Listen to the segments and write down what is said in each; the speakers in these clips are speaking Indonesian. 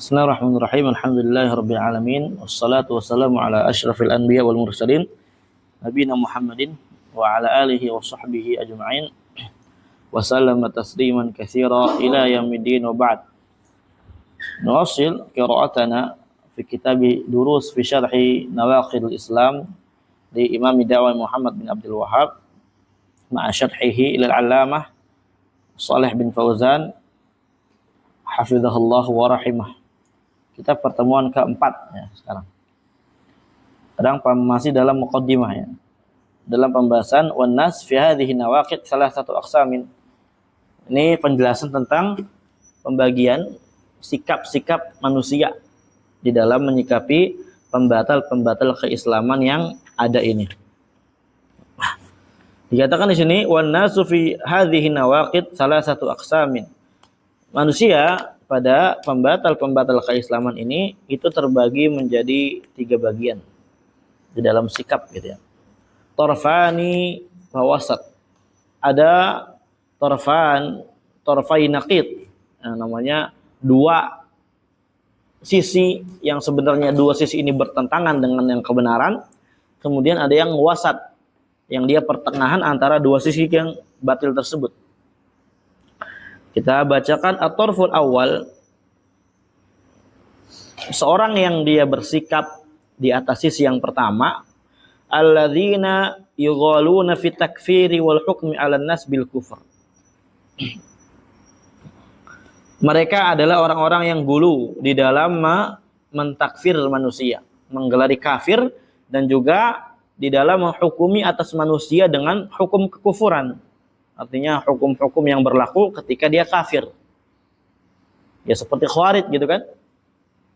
Bismillahirrahmanirrahim. Alhamdulillahirabbil alamin. Wassalatu wassalamu ala asyrafil anbiya wal mursalin nabiyina Muhammadin wa ala alihi wa sahbihi ajma'in. Wa sallama tasliman katsira ila yaumiddin wa ba'd. Nuwasil qira'atana fi kitab Durus fi Syarhi Nawaqidil Islam di Imam Da'wah Muhammad bin Abdul Wahhab ma'a syarhihi ila al-'allamah Shalih bin Fauzan hafizahullah wa rahimah. Kita pertemuan keempat ya sekarang. Kadang masih dalam muqaddimah ya. Dalam pembahasan wan nas fi hadhihi nawaqid salah satu aqsamin. Ini penjelasan tentang pembagian sikap-sikap manusia di dalam menyikapi pembatal-pembatal keislaman yang ada ini. Dikatakan di sini wan nasu fi hadhihi nawaqid salah satu aqsamin. Manusia pada pembatal-pembatal keislaman ini itu terbagi menjadi 3 bagian di dalam sikap gitu ya. Torfani bawasat. Ada torfai naqid. Nah, namanya 2 sisi yang sebenarnya 2 sisi ini bertentangan dengan yang kebenaran. Kemudian ada yang wasat yang dia pertengahan antara 2 sisi yang batil tersebut. Kita bacakan at-tarful awal. Seorang yang dia bersikap di atas sisi yang pertama, alladzina yughaluna fi takfiri wal hukmi 'alan nas bil kufr. Mereka adalah orang-orang yang gulu di dalam mentakfir manusia, menggelari kafir dan juga di dalam menghukumi atas manusia dengan hukum kekufuran. Artinya hukum-hukum yang berlaku ketika dia kafir. Ya seperti Khawarij gitu kan.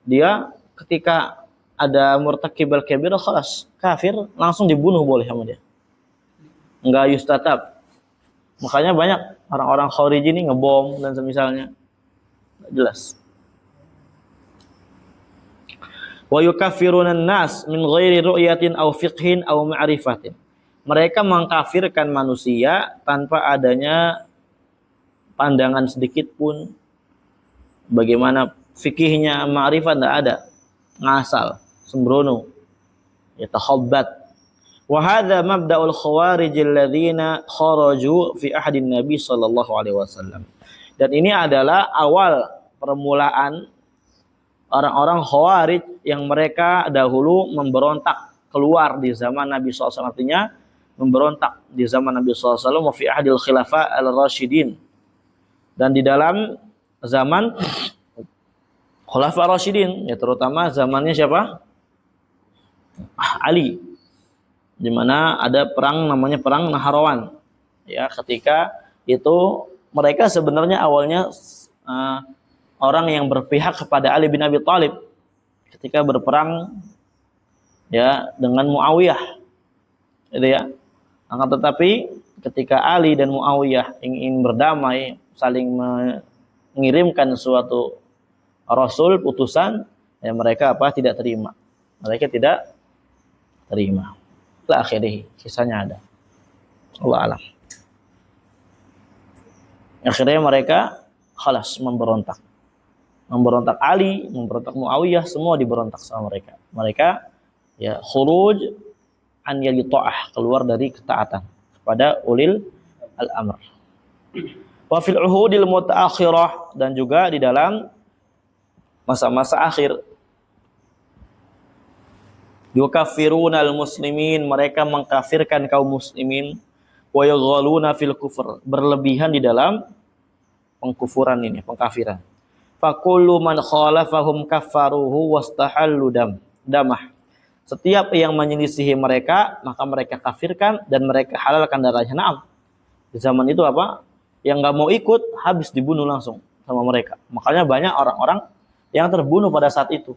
Dia ketika ada murtakibal kabirah khalas, kafir langsung dibunuh boleh sama dia. Enggak yustatab. Makanya banyak orang-orang Khawarij ini ngebom dan semisalnya. Enggak jelas. Wa yukaffiruna an-nas min ghairi ru'yatin aw fiqhin aw ma'rifatin. Mereka mengkafirkan manusia tanpa adanya pandangan sedikit pun. Bagaimana fikihnya, ma'rifat tidak ada. Ngasal, sembrono. Yatakhabbat. Wa hadza mabda'ul khawarij alladzina kharaju fi ahdin Nabi sallallahu alaihi wasallam. Dan ini adalah awal permulaan orang-orang khawarij yang mereka dahulu memberontak keluar di zaman Nabi SAW. Artinya memberontak di zaman Nabi SAW wa fi ahdil khilafa al-rasyidin, dan di dalam zaman khulafa rasyidin ya, terutama zamannya siapa? Ali, di mana ada perang namanya perang Nahrawan ya. Ketika itu mereka sebenarnya awalnya orang yang berpihak kepada Ali bin Abi Thalib ketika berperang ya dengan Muawiyah gitu ya. Akan tetapi ketika Ali dan Muawiyah ingin berdamai, saling mengirimkan suatu rasul, putusan, ya mereka tidak terima. Mereka tidak terima. Ila akhirih, kisahnya ada. Allah alam. Akhirnya mereka khalas memberontak. Memberontak Ali, memberontak Muawiyah, semua diberontak sama mereka. Mereka ya khuruj an yali ta'ah, keluar dari ketaatan kepada ulil al-amr. Wa fil uhudil mutaakhirah, dan juga di dalam masa-masa akhir, yukaffirunal muslimin, mereka mengkafirkan kaum muslimin, wa yaghaluna fil kufr, berlebihan di dalam pengkufuran ini, pengkafiran. Fa kullu man khalafahum kaffaruhu wastahallu damah. Setiap yang menyelisihi mereka, maka mereka kafirkan dan mereka halalkan darahnya. Naam. Di zaman itu apa? Yang enggak mau ikut habis dibunuh langsung sama mereka. Makanya banyak orang-orang yang terbunuh pada saat itu.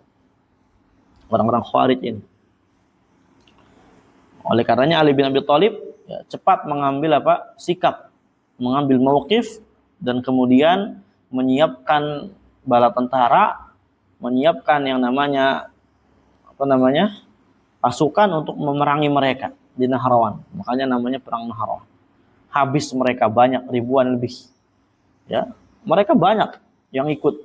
Orang-orang Khawarij ini. Oleh karenanya Ali bin Abi Thalib ya, cepat mengambil sikap, mengambil mauqif, dan kemudian menyiapkan bala tentara, menyiapkan yang namanya pasukan untuk memerangi mereka di Nahrawan. Makanya namanya perang Nahrawan. Habis mereka banyak, ribuan lebih. Ya, mereka banyak yang ikut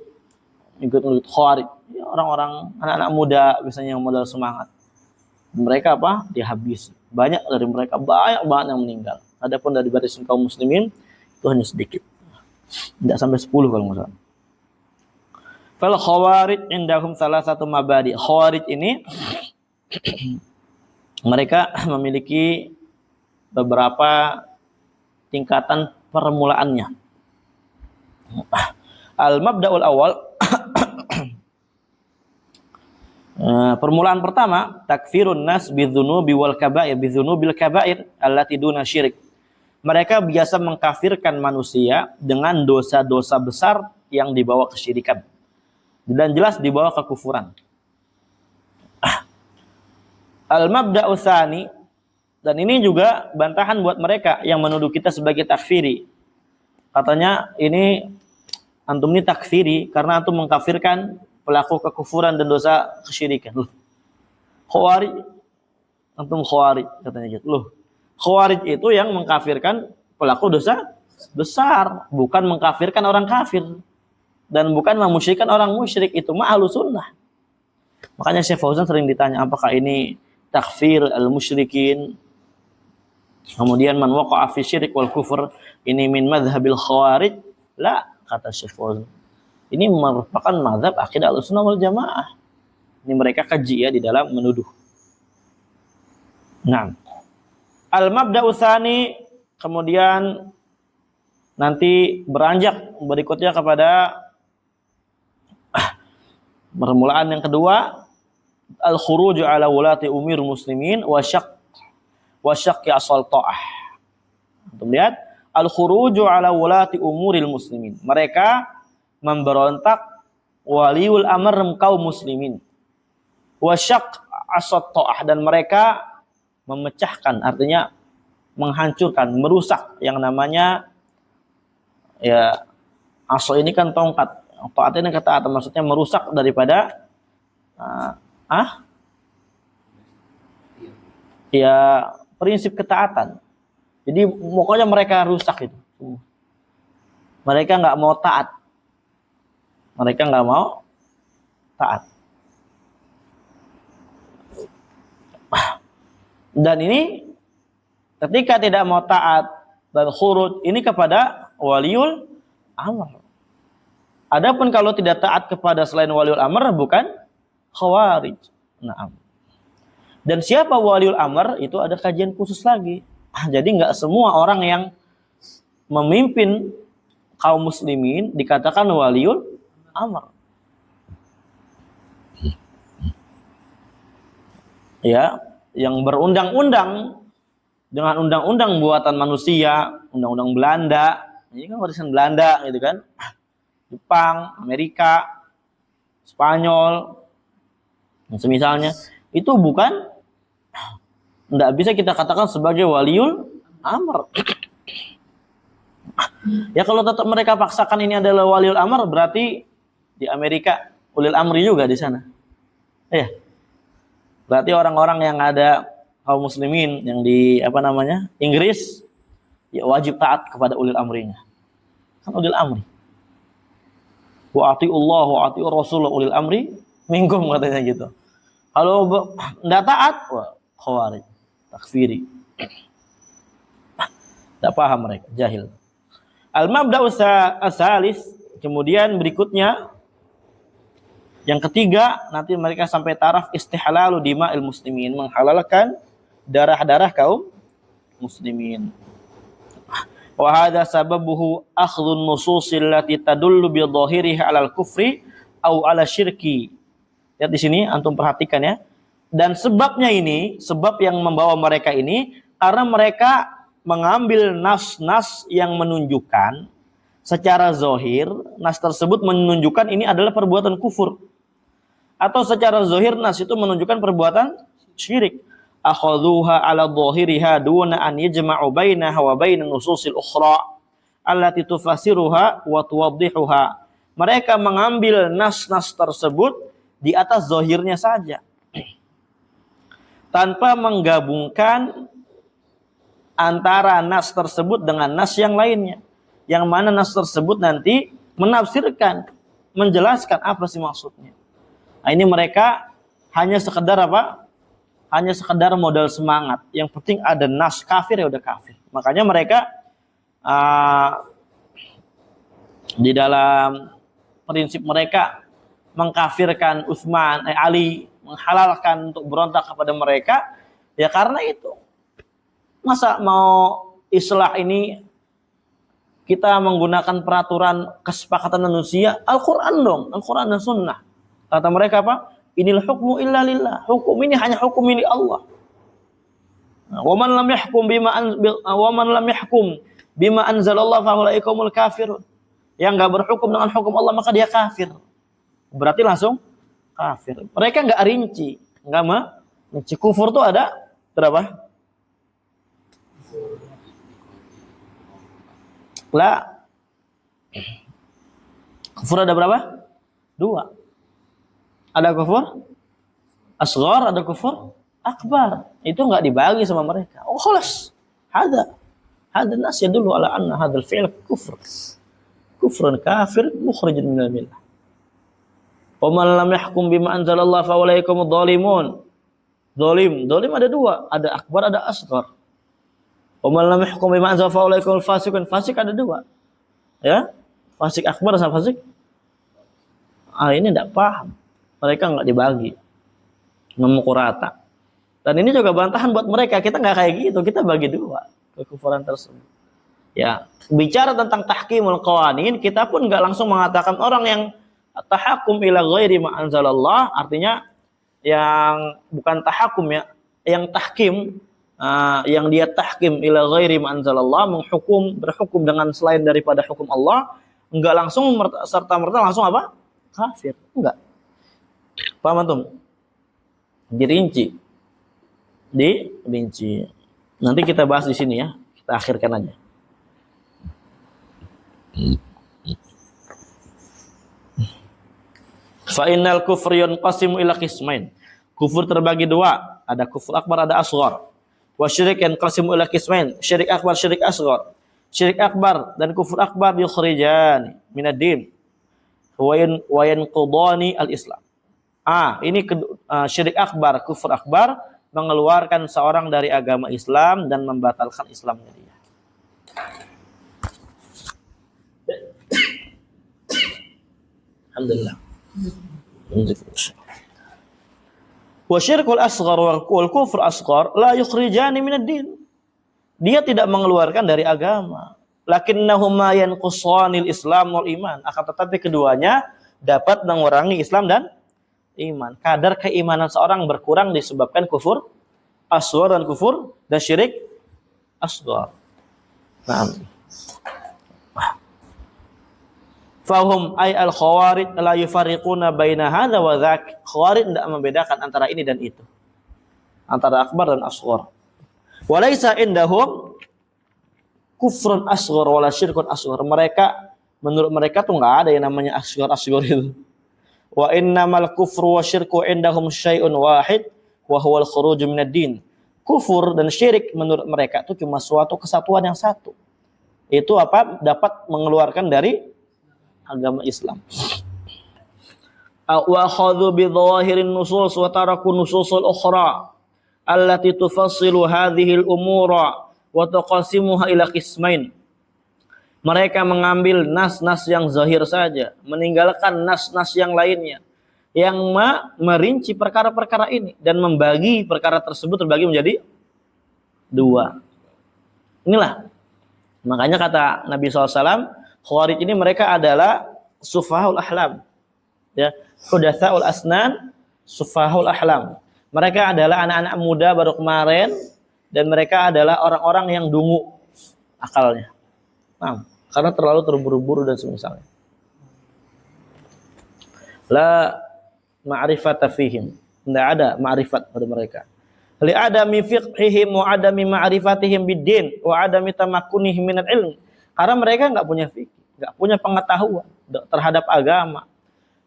ikut Khawarij. Ya, orang-orang anak-anak muda biasanya yang modal semangat. Mereka apa? Dihabisi. Banyak dari mereka, banyak banget yang meninggal. Adapun dari barisan kaum muslimin itu hanya sedikit. Tidak sampai 10 kalau nggak salah. Fal Khawarij indahum salah satu mabadi. Khawarij ini mereka memiliki beberapa tingkatan permulaannya. Al-mabda'ul awal permulaan pertama, takfirun nas bidzunubi wal kaba'ir, bidzunubil kaba'ir allati duna syirik. Mereka biasa mengkafirkan manusia dengan dosa-dosa besar yang dibawa kesyirikan dan jelas dibawa kekufuran. Al-mabda'u tsani, dan ini juga bantahan buat mereka yang menuduh kita sebagai takfiri. Katanya ini antum ini takfiri karena antum mengkafirkan pelaku kekufuran dan dosa kesyirikan. Loh, Khawarij, antum Khawarij katanya gitu. Loh, Khawarij itu yang mengkafirkan pelaku dosa besar, bukan mengkafirkan orang kafir dan bukan memusyrikan orang musyrik. Itu mah Ahlus Sunnah. Makanya Syekh Fauzan sering ditanya apakah ini takfir al-musyrikin. Kemudian man waqa'a fi syirik wal kufur ini min madhhabil Khawarij. La, kata Syekh Fauzan. Ini merupakan mazhab akidah Ahlussunnah wal Jamaah. Ini mereka kaji ya di dalam menuduh. Nah, al-mabda'u tsani, kemudian nanti beranjak berikutnya kepada permulaan yang kedua, al-khuruj ala wulati umir muslimin wa syaqqi asal ta'ah. Untuk lihat al-khuruj ala wulati umuril muslimin. Mereka memberontak waliul amr kaum muslimin. Wa syaqq asal ta'ah, dan mereka memecahkan, artinya menghancurkan, merusak yang namanya ya aso ini kan tongkat. Taat ini kata atau maksudnya merusak daripada ya prinsip ketaatan. Jadi pokoknya mereka rusak itu. Mereka nggak mau taat. Mereka nggak mau taat. Dan ini ketika tidak mau taat dan khuruj ini kepada waliul amr. Adapun kalau tidak taat kepada selain waliul amr bukan Khawarij. Naam. Dan siapa waliul amr itu ada kajian khusus lagi. Jadi nggak semua orang yang memimpin kaum muslimin dikatakan waliul amr. Ya, yang berundang-undang dengan undang-undang buatan manusia, undang-undang Belanda, ini kan warisan Belanda gitu kan, Jepang, Amerika, Spanyol, dan semisalnya, itu bukan, tidak bisa kita katakan sebagai waliul amr. Ya kalau tetap mereka paksakan ini adalah waliul amr, berarti di Amerika ulil amri juga di sana. Ya, berarti orang-orang yang ada kaum muslimin yang di Inggris, ya wajib taat kepada ulil amrinya. Kan ulil amri. Wa atiullah wa atiur rasul ulil amri minkum, katanya gitu. Kalau enggak taat, wah Khawarij, takfiri. Tidak paham mereka, jahil. Al-mabda'u as-salis, kemudian berikutnya yang ketiga, nanti mereka sampai taraf istihlalu dima'il muslimin, menghalalkan darah-darah kaum muslimin. Wa hadza sababuhu akhdhun nususil lati tadullu bi dhahiriha 'alal kufri au 'ala syirki. Lihat di sini antum perhatikan ya. Dan sebabnya ini, sebab yang membawa mereka ini karena mereka mengambil nas-nas yang menunjukkan secara zahir, nas tersebut menunjukkan ini adalah perbuatan kufur. Atau secara zahir nas itu menunjukkan perbuatan syirik. Akhadhuha 'ala dhahiriha duna an yajma'u bainaha wa bainan nususil ukhra allati tufassiruha wa tuwaddihuha. Mereka mengambil nas-nas tersebut di atas zahirnya saja, tanpa menggabungkan antara nas tersebut dengan nas yang lainnya, yang mana nas tersebut nanti menafsirkan menjelaskan apa sih maksudnya. Nah, ini mereka hanya sekedar apa? Hanya sekedar modal semangat. Yang penting ada nas, kafir ya udah kafir. Makanya mereka di dalam prinsip mereka mengkafirkan Utsman, Ali, menghalalkan untuk berontak kepada mereka, ya karena itu. Masa mau islah ini kita menggunakan peraturan kesepakatan manusia? Al-Quran dong, Al-Quran dan Sunnah. Kata mereka apa? Inil hukmu illa lillah. Hukum ini hanya hukum milik Allah. Wa man lam yahkum bima anzalallah fa ulaika humul kafirun. Yang enggak berhukum dengan hukum Allah maka dia kafir. Berarti langsung kafir. Mereka enggak rinci, enggak merinci. Kufur itu ada berapa? Lah. Kufur ada berapa? 2. Ada kufur asghar, ada kufur akbar. Itu enggak dibagi sama mereka. Oh, khalas. Hada nas yadullu ala anna hadzal fi'l kufr. Kufrun kafir mukhrijun minal millah. Wa man lam yahkum bima anzalallah fa ulaika humudz zalimun. Zalim ada 2, ada akbar, ada asghar. Wa man lam yahkum bima anzalallah fa ulaika humul fasiqun. Fasik ada 2. Ya? Fasik akbar sama fasik. Ini enggak paham. Mereka enggak dibagi. Memukul rata. Dan ini juga bantahan buat mereka. Kita enggak kayak gitu. Kita bagi 2 kekufuran tersebut. Ya, bicara tentang tahkimul qawanin, kita pun enggak langsung mengatakan orang yang tahakum ila ghairi ma anzalallah, artinya yang bukan tahakum ya, yang tahkim, yang dia tahkim ila ghairi ma anzalallah, berhukum dengan selain daripada hukum Allah, enggak langsung serta-merta langsung apa? Kafir. Enggak. Paham antum? Dirinci. Nanti kita bahas di sini ya. Kita akhirkan aja. Fa innal kufra yanqasimu ila qismain. Kufur terbagi 2, ada kufur akbar, ada asghar. Wa syirik yanqasimu ila qismain, syirik akbar, syirik asghar. Syirik akbar dan kufur akbar yukhrijan minad din wa yanqudani al-Islam. Ini syirik akbar, kufur akbar mengeluarkan seorang dari agama Islam dan membatalkan Islamnya dia. Alhamdulillah. Wa syirkul asghar wal kufur asghar la yukhrijani minad din. Dia tidak mengeluarkan dari agama. Lakinnahuma yanqusanil Islam wal iman. Akan tetapi keduanya dapat mengurangi Islam dan iman. Kadar keimanan seorang berkurang disebabkan kufur asghar dan syirik asghar. Naam. Fahum ay al-khawarij la yufariquna baina hadza wa dzak. Khawarij tidak membedakan antara ini dan itu. Antara akbar dan asghar. Walaysa indahum kufrun asghar wala syirkun asghar. Menurut mereka tuh enggak ada yang namanya asghar itu. Wa innamal kufru wa syirku indahum syai'un wahid wa huwal khuruju minad din. Kufur dan syirik menurut mereka itu cuma suatu kesatuan yang satu. Itu apa? Dapat mengeluarkan dari agama Islam. Wa akhadhu bi dhawahirin nusus wa taraku nususul ukhra allati tufassilu hadhihi al-umura wa taqasimuha ila qismain. Mereka mengambil nas-nas yang zahir saja, meninggalkan nas-nas yang lainnya yang merinci perkara-perkara ini dan membagi perkara tersebut terbagi menjadi 2. Inilah makanya kata Nabi SAW, Khawarij ini mereka adalah sufahul ahlam, ya, hudatsaul asnan, sufahul ahlam. Mereka adalah anak-anak muda baru kemarin dan mereka adalah orang-orang yang dungu akalnya. Karena terlalu terburu-buru dan semisalnya. La ma'rifata fihim. Tidak ada ma'rifat pada mereka. Li adami fiqhihim wa adami ma'rifatihim bid-din wa adami tamakkunihim minal ilm. Karena mereka enggak punya fikih, enggak punya pengetahuan terhadap agama.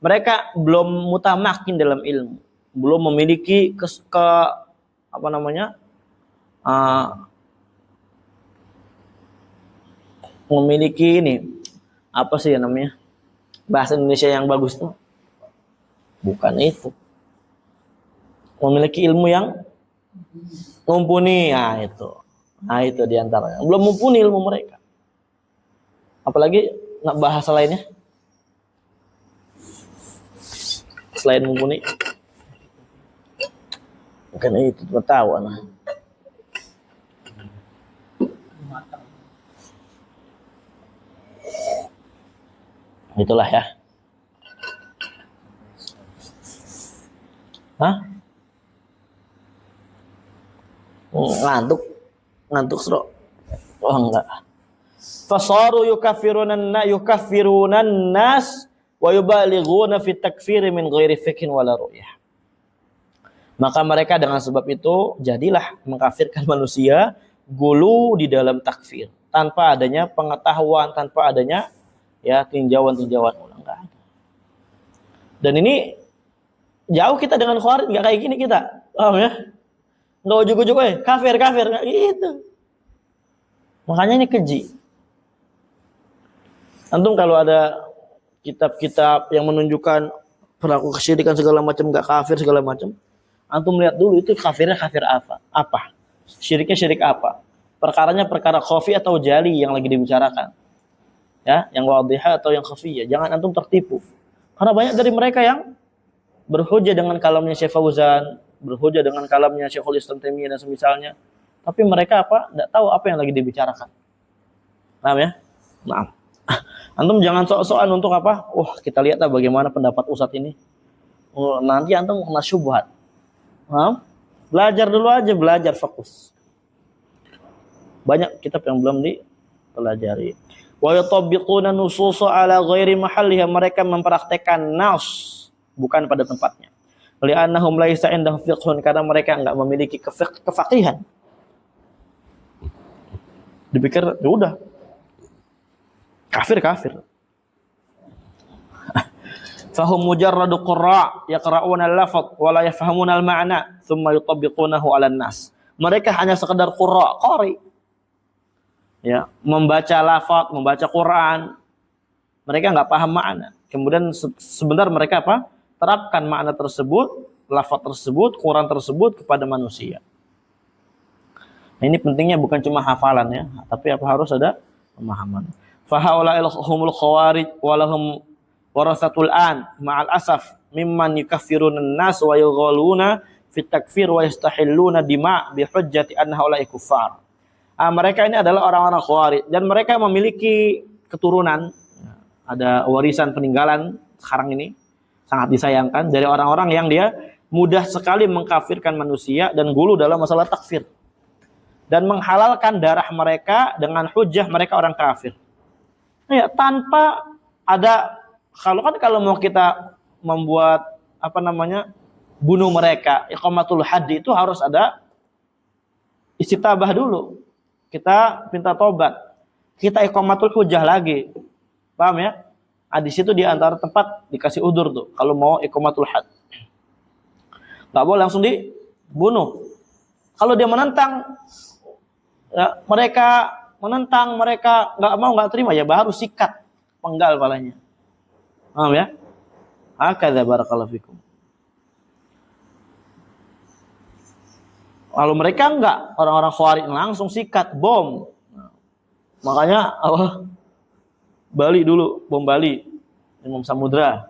Mereka belum mutamakin dalam ilmu, belum memiliki memiliki ini apa sih yang namanya Bahasa Indonesia yang bagus tuh bukan itu. Memiliki ilmu yang mumpuni, nah itu. Nah itu diantaranya. Belum mumpuni ilmu mereka. Apalagi bahasa lainnya selain mumpuni. Bukan itu, tahu nah. Itulah ya. Hah? Ngantuk Sro. Oh enggak. Fasaru yukaffirunan nas wa yubalighuna fi takfiri min ghairi fiqhin wala ru'yah. Maka mereka dengan sebab itu jadilah mengkafirkan manusia, gulu di dalam takfir tanpa adanya pengetahuan, tanpa adanya ya tinjauan ulang, enggak ada. Dan ini jauh kita dengan Khawarij, enggak kayak gini kita. Paham ya? Enggak ujuk-ujuk kafir enggak gitu. Makanya ini keji. Antum kalau ada kitab-kitab yang menunjukkan pelaku kesyirikan segala macam enggak kafir segala macam, antum lihat dulu itu kafirnya kafir apa? Apa? Syiriknya syirik apa? Perkaranya perkara khafi atau jali yang lagi dibicarakan. Ya, yang wadhihah atau yang khafiyah. Jangan antum tertipu. Karena banyak dari mereka yang berhujjah dengan kalamnya Syekh Fauzan, berhujjah dengan kalamnya Syekhul Islam Taimiyah dan semisalnya. Tapi mereka enggak tahu apa yang lagi dibicarakan. Paham ya? Maaf. Antum jangan sok-sokan untuk apa? Kita lihat bagaimana pendapat ustadz ini. Nanti antum kena syubhat. Paham? Belajar dulu aja, belajar fokus. Banyak kitab yang belum dipelajari. Wa yatabiquna nususa ala ghairi mahalliha, mereka mempraktekkan nas bukan pada tempatnya. Li'annahum laisa indahum fiqhun, karena mereka enggak memiliki kefaqihan. Dipikir ya udah kafir. Fahum mujarradu qurra yaqra'una al-lafz wa la yafhamuna al-ma'na thumma yutabiqunahu 'ala an-nas. Mereka hanya sekedar qari. Ya, membaca lafaz, membaca Quran. Mereka enggak paham makna. Kemudian sebentar mereka terapkan makna tersebut, lafaz tersebut, Quran tersebut kepada manusia. Nah, ini pentingnya bukan cuma hafalan ya, tapi harus ada pemahaman. Fa haula'il humul khawarij wa lahum warasatul an ma'al asaf mimman yukaffiruna an-nas wa yughaluna fit takfir wa yastahilluna dima' bi hujjati anna haula'i kuffar. Mereka ini adalah orang-orang khawarij dan mereka memiliki keturunan, ada warisan peninggalan sekarang ini sangat disayangkan dari orang-orang yang dia mudah sekali mengkafirkan manusia dan gulu dalam masalah takfir dan menghalalkan darah mereka dengan hujjah mereka orang kafir. Ya, tanpa ada, kalau mau kita membuat bunuh mereka, iqamatul haddi, itu harus ada istitabah dulu. Kita minta tobat. Kita iqamatul hujjah lagi. Paham ya? Di situ di antara tempat dikasih udur tuh kalau mau iqamatul had. Enggak boleh langsung dibunuh. Kalau dia menentang ya, mereka enggak terima ya baru sikat, penggal palanya. Paham ya? Hakadza barakallahu fikum. Kalau mereka enggak, orang-orang Khawarij langsung sikat, bom. Makanya Bali dulu, bom Bali, Imam Samudra.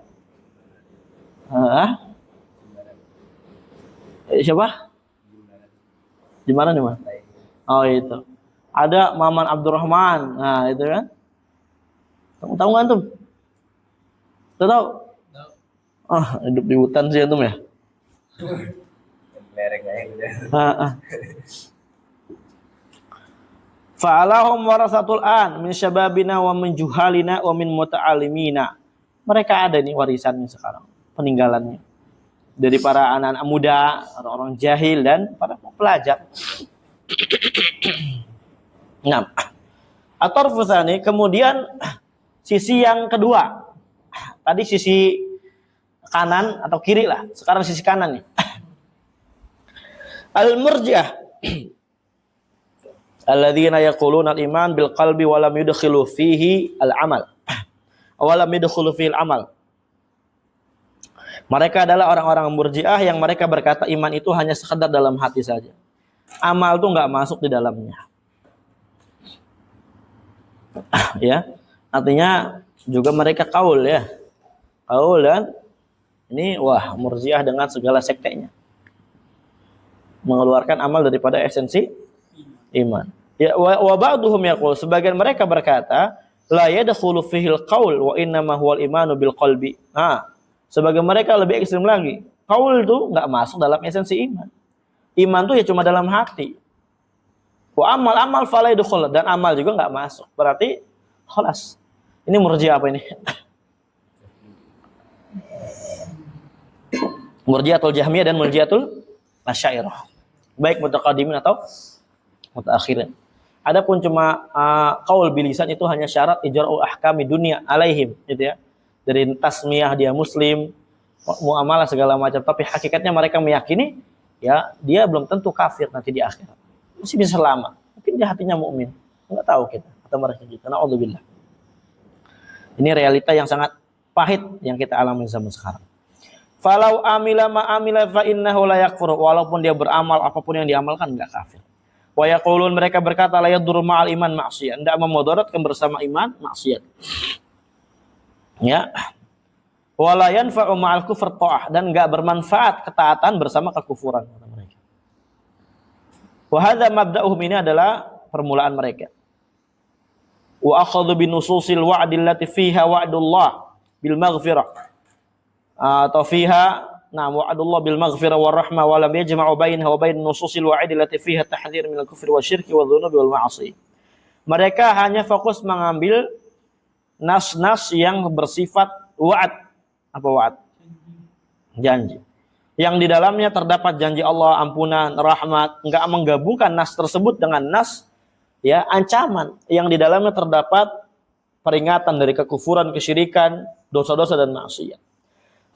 Siapa? Di mana nih, Mas? Oh, itu. Ada Maman Abdurrahman. Nah, itu kan. Tahu nggak antum? Tahu? Hidup di hutan sih antum ya? Lereng aja gitu. Fa'alahum warasatul an min syababina wa min juhalina wa min muta'alimina. Mereka ada nih warisannya sekarang, peninggalannya. Dari para anak-anak muda, orang-orang jahil dan para pelajar. Nah, atarfusani, kemudian sisi yang kedua. Tadi sisi kanan atau kiri lah, sekarang sisi kanan nih. Al-murji'ah alladzina yaquluna al-iman bil qalbi wa lam yudkhilu fihi al-amal. awalam yadkhulu fil amal. Mereka adalah orang-orang Murji'ah yang mereka berkata iman itu hanya sekedar dalam hati saja. Amal itu nggak masuk di dalamnya. Ya, artinya juga mereka kaul ya. Kaul dan ini wah Murji'ah dengan segala sektenya. Mengeluarkan amal daripada esensi iman. Ya wa ba'duhum yaqul, sebagian mereka berkata la yadkhulu fihil qaul wa innama huwal imanu bil qalbi. Nah, sebagian mereka lebih ekstrem lagi. Qaul itu enggak masuk dalam esensi iman. Iman itu ya cuma dalam hati. Wa amal fala yadkhul, dan amal juga enggak masuk. Berarti khalas. Ini Murji'ah apa ini? Murji'atul Jahmiyah dan Murji'atul Asy'ariyah. Baik mutaqaddimin atau mutaakhirin. Adapun cuma qaul bilisan itu hanya syarat ijra'u ahkami dunia alaihim, gitu ya. Dari tasmiyah dia muslim, muamalah segala macam, tapi hakikatnya mereka meyakini ya dia belum tentu kafir nanti di akhirat. Masih bisa selamat. Mungkin dia hatinya mukmin. Enggak tahu kita atau mereka gitu. Na'udzubillah. Ini realita yang sangat pahit yang kita alami zaman sekarang. Falau amila ma amila fa innahu la yakfur, walaupun dia beramal apapun yang diamalkan enggak kafir. Wa yaqulun, mereka berkata la yadur ma'al iman maksiat, enggak memudaratkan bersama iman maksiat. Ya. Wa la yanfa'u ma'al kufr ta'ah, dan enggak bermanfaat ketaatan bersama kekufuran kata mereka. Wa hadza mabda'uhum, ini adalah permulaan mereka. Wa akhadhu bi nususil wa'di allati fiha wa'dullah bil maghfirah. Atau fiha wa'adullah bil maghfirah war rahmah wa lam yajma'u bainaha wa bain nususil wa'id allati fiha tahdhir min al-kufri wasyirki wadh-dhunubi wal ma'asi. Mereka hanya fokus mengambil nas-nas yang bersifat wa'ad. Apa wa'ad? Janji. Yang di dalamnya terdapat janji Allah, ampunan, rahmat, enggak menggabungkan nas tersebut dengan nas ya ancaman yang di dalamnya terdapat peringatan dari kekufuran, kesyirikan, dosa-dosa dan maksiat.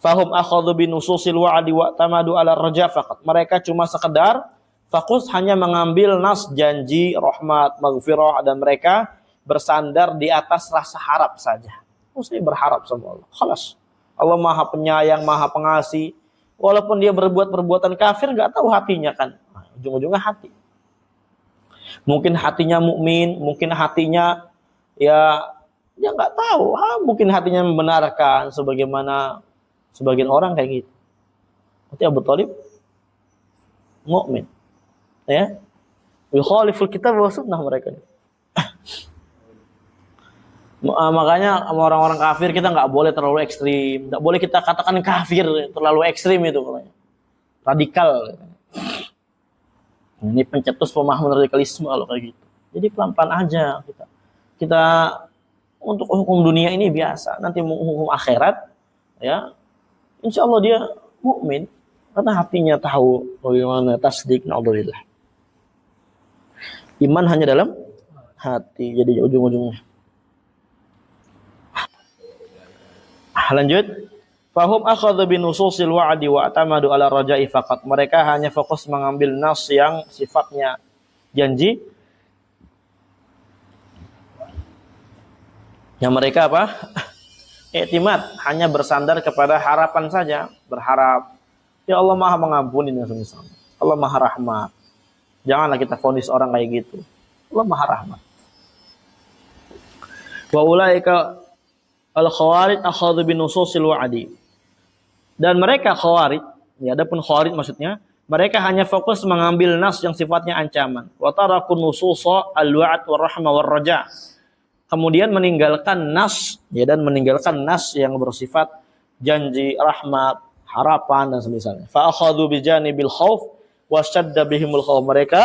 Fahum akhadhu bi nususil wa'di wa tamadu ala raja faqat. Mereka cuma sekedar fokus hanya mengambil nas janji, rahmat, maghfirah, dan mereka bersandar di atas rasa harap saja. Mesti berharap sama Allah. Khalas. Allah Maha Penyayang, Maha Pengasih. Walaupun dia berbuat perbuatan kafir, enggak tahu hatinya kan. Nah, ujung-ujungnya hati. Mungkin hatinya mukmin, mungkin hatinya ya dia enggak tahu. Mungkin hatinya membenarkan sebagaimana sebagian orang kayak gitu. Berarti Abu Thalib mukmin. Ya. Yukhaliful kitab wa sunnah mereka. Makanya orang-orang kafir kita enggak boleh terlalu ekstrim. Enggak boleh kita katakan kafir terlalu ekstrim itu namanya. Radikal. Ini pencetus pemahaman radikalisme kalau kayak gitu. Jadi pelan-pelan aja kita. Kita untuk hukum dunia ini biasa, nanti hukum akhirat ya insya Allah dia mukmin karena hatinya tahu bagaimana tasdik. Na'udzubillah. Iman hanya dalam hati. Jadi ujung-ujungnya. Lanjut. Fahum akhadhu bi nususil wa'di wa atamadu ala raja'i faqat. Mereka hanya fokus mengambil nas yang sifatnya janji. Yang mereka apa? I'timad, hanya bersandar kepada harapan saja, berharap ya Allah Maha mengampuni dan semisal. Allah Maha Rahmat. Janganlah kita vonis orang kayak gitu. Allah Maha Rahmat. Wa ulaika al-khawarij akhadhu bi nususil wa'di. Dan mereka khawarij, ya adapun khawarij maksudnya, mereka hanya fokus mengambil nas yang sifatnya ancaman. Wa tarakun nususa al-wa'd war rahmah war raja. Kemudian meninggalkan nas ya, dan meninggalkan nas yang bersifat janji, rahmat, harapan dan semisalnya. Fa akhadhu bi janibil khauf wa shadda bihimul khauf. Mereka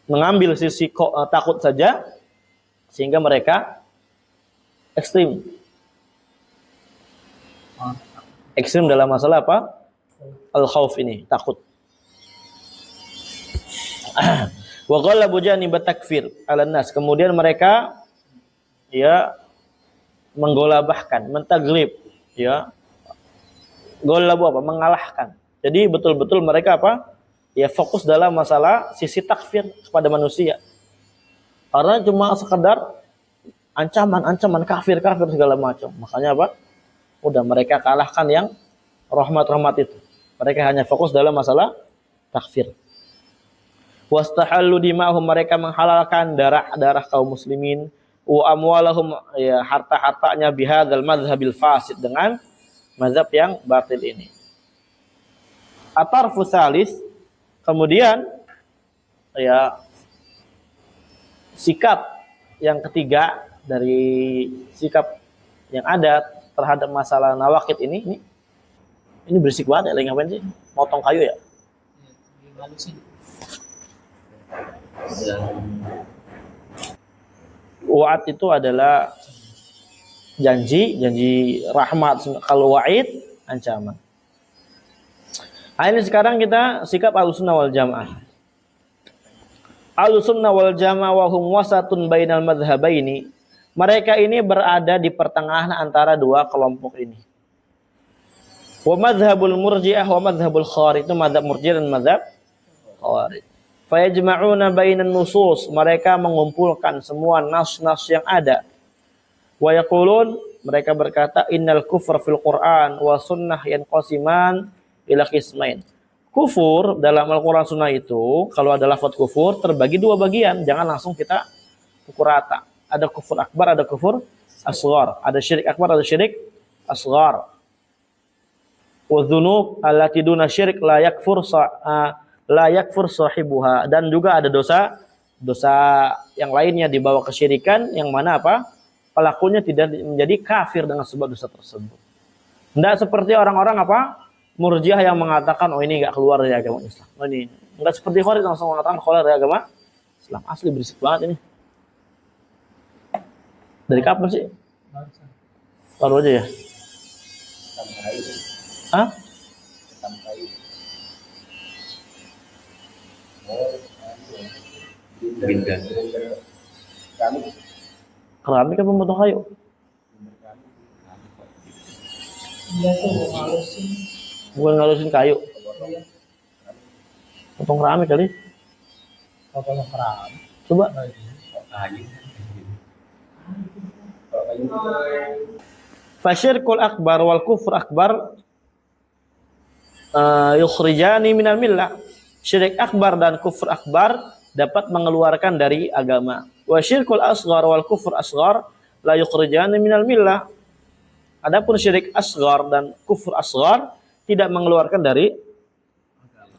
mengambil sisi takut saja sehingga mereka ekstrim. Ekstrim dalam masalah apa? Al-khauf ini, takut. Wa ghallabu janib takfir 'ala nas. Kemudian mereka ya menggolabahkan, mentaglib ya. Ghallabu apa? Mengalahkan. Jadi betul-betul mereka apa? Ya fokus dalam masalah sisi takfir kepada manusia. Karena cuma sekedar ancaman kafir segala macam. Makanya apa? Udah mereka kalahkan yang rahmat itu. Mereka hanya fokus dalam masalah takfir. Wastahallu dima'hum, mereka menghalalkan darah kaum muslimin, wa amwalahum, ya, harta-hartanya bihadzal madzhabil fasid, dengan mazhab yang batil ini. Atarfu salis, kemudian ya sikap yang ketiga dari sikap yang ada terhadap masalah nawaqid ini berisik banget ya, lagi ngapain sih? Motong kayu ya? Wa'ad itu adalah janji rahmat. Kalau wa'id ancaman. Nah, ini sekarang kita sikap Ahlussunnah wal Jamaah. Ahlussunnah wal Jamaah wa hum wasatun bainal madhhabaini. Mereka ini berada di pertengahan antara dua kelompok ini. Wa madhhabul murji'ah wa madhhabul khawarij, itu madhab murji'ah dan madhab khawarij. Fayajma'una bainan nusus, mereka mengumpulkan semua nas-nas yang ada. Wa yaqulun, mereka berkata, innal kufra fil Qur'an wa sunnah yanqasiman ila qismain. Kufur dalam Al-Qur'an Sunnah itu, kalau ada lafaz kufur terbagi dua bagian, jangan langsung kita pukul rata. Ada kufur akbar, ada kufur asghar. Ada syirik akbar, ada syirik asghar. Wa dzunub allati duna syirik la yakfur sahibuha, dan juga ada dosa yang lainnya dibawa kesyirikan yang mana apa? Pelakunya tidak menjadi kafir dengan sebab dosa tersebut. Tidak seperti orang-orang apa? Murji'ah yang mengatakan, oh ini enggak keluar dari agama Islam. Oh ini enggak seperti Khawarij langsung mengatakan keluar dari agama Islam. Asli berisik banget ini. Dari kapan sih? Baru aja ya? Hah? Keramik apa potong kayu? Bukan ngalusin kayu. Potong keramik kali. Potong keramik. Coba. Fasyirkul akbar wal kufur akbar yukhrijani minal millah. Syirik akbar dan kufur akbar dapat mengeluarkan dari agama. Wa syirkul asghar wal kufur asghar la yukhrijani minal millah. Adapun syirik asghar dan kufur asghar tidak mengeluarkan dari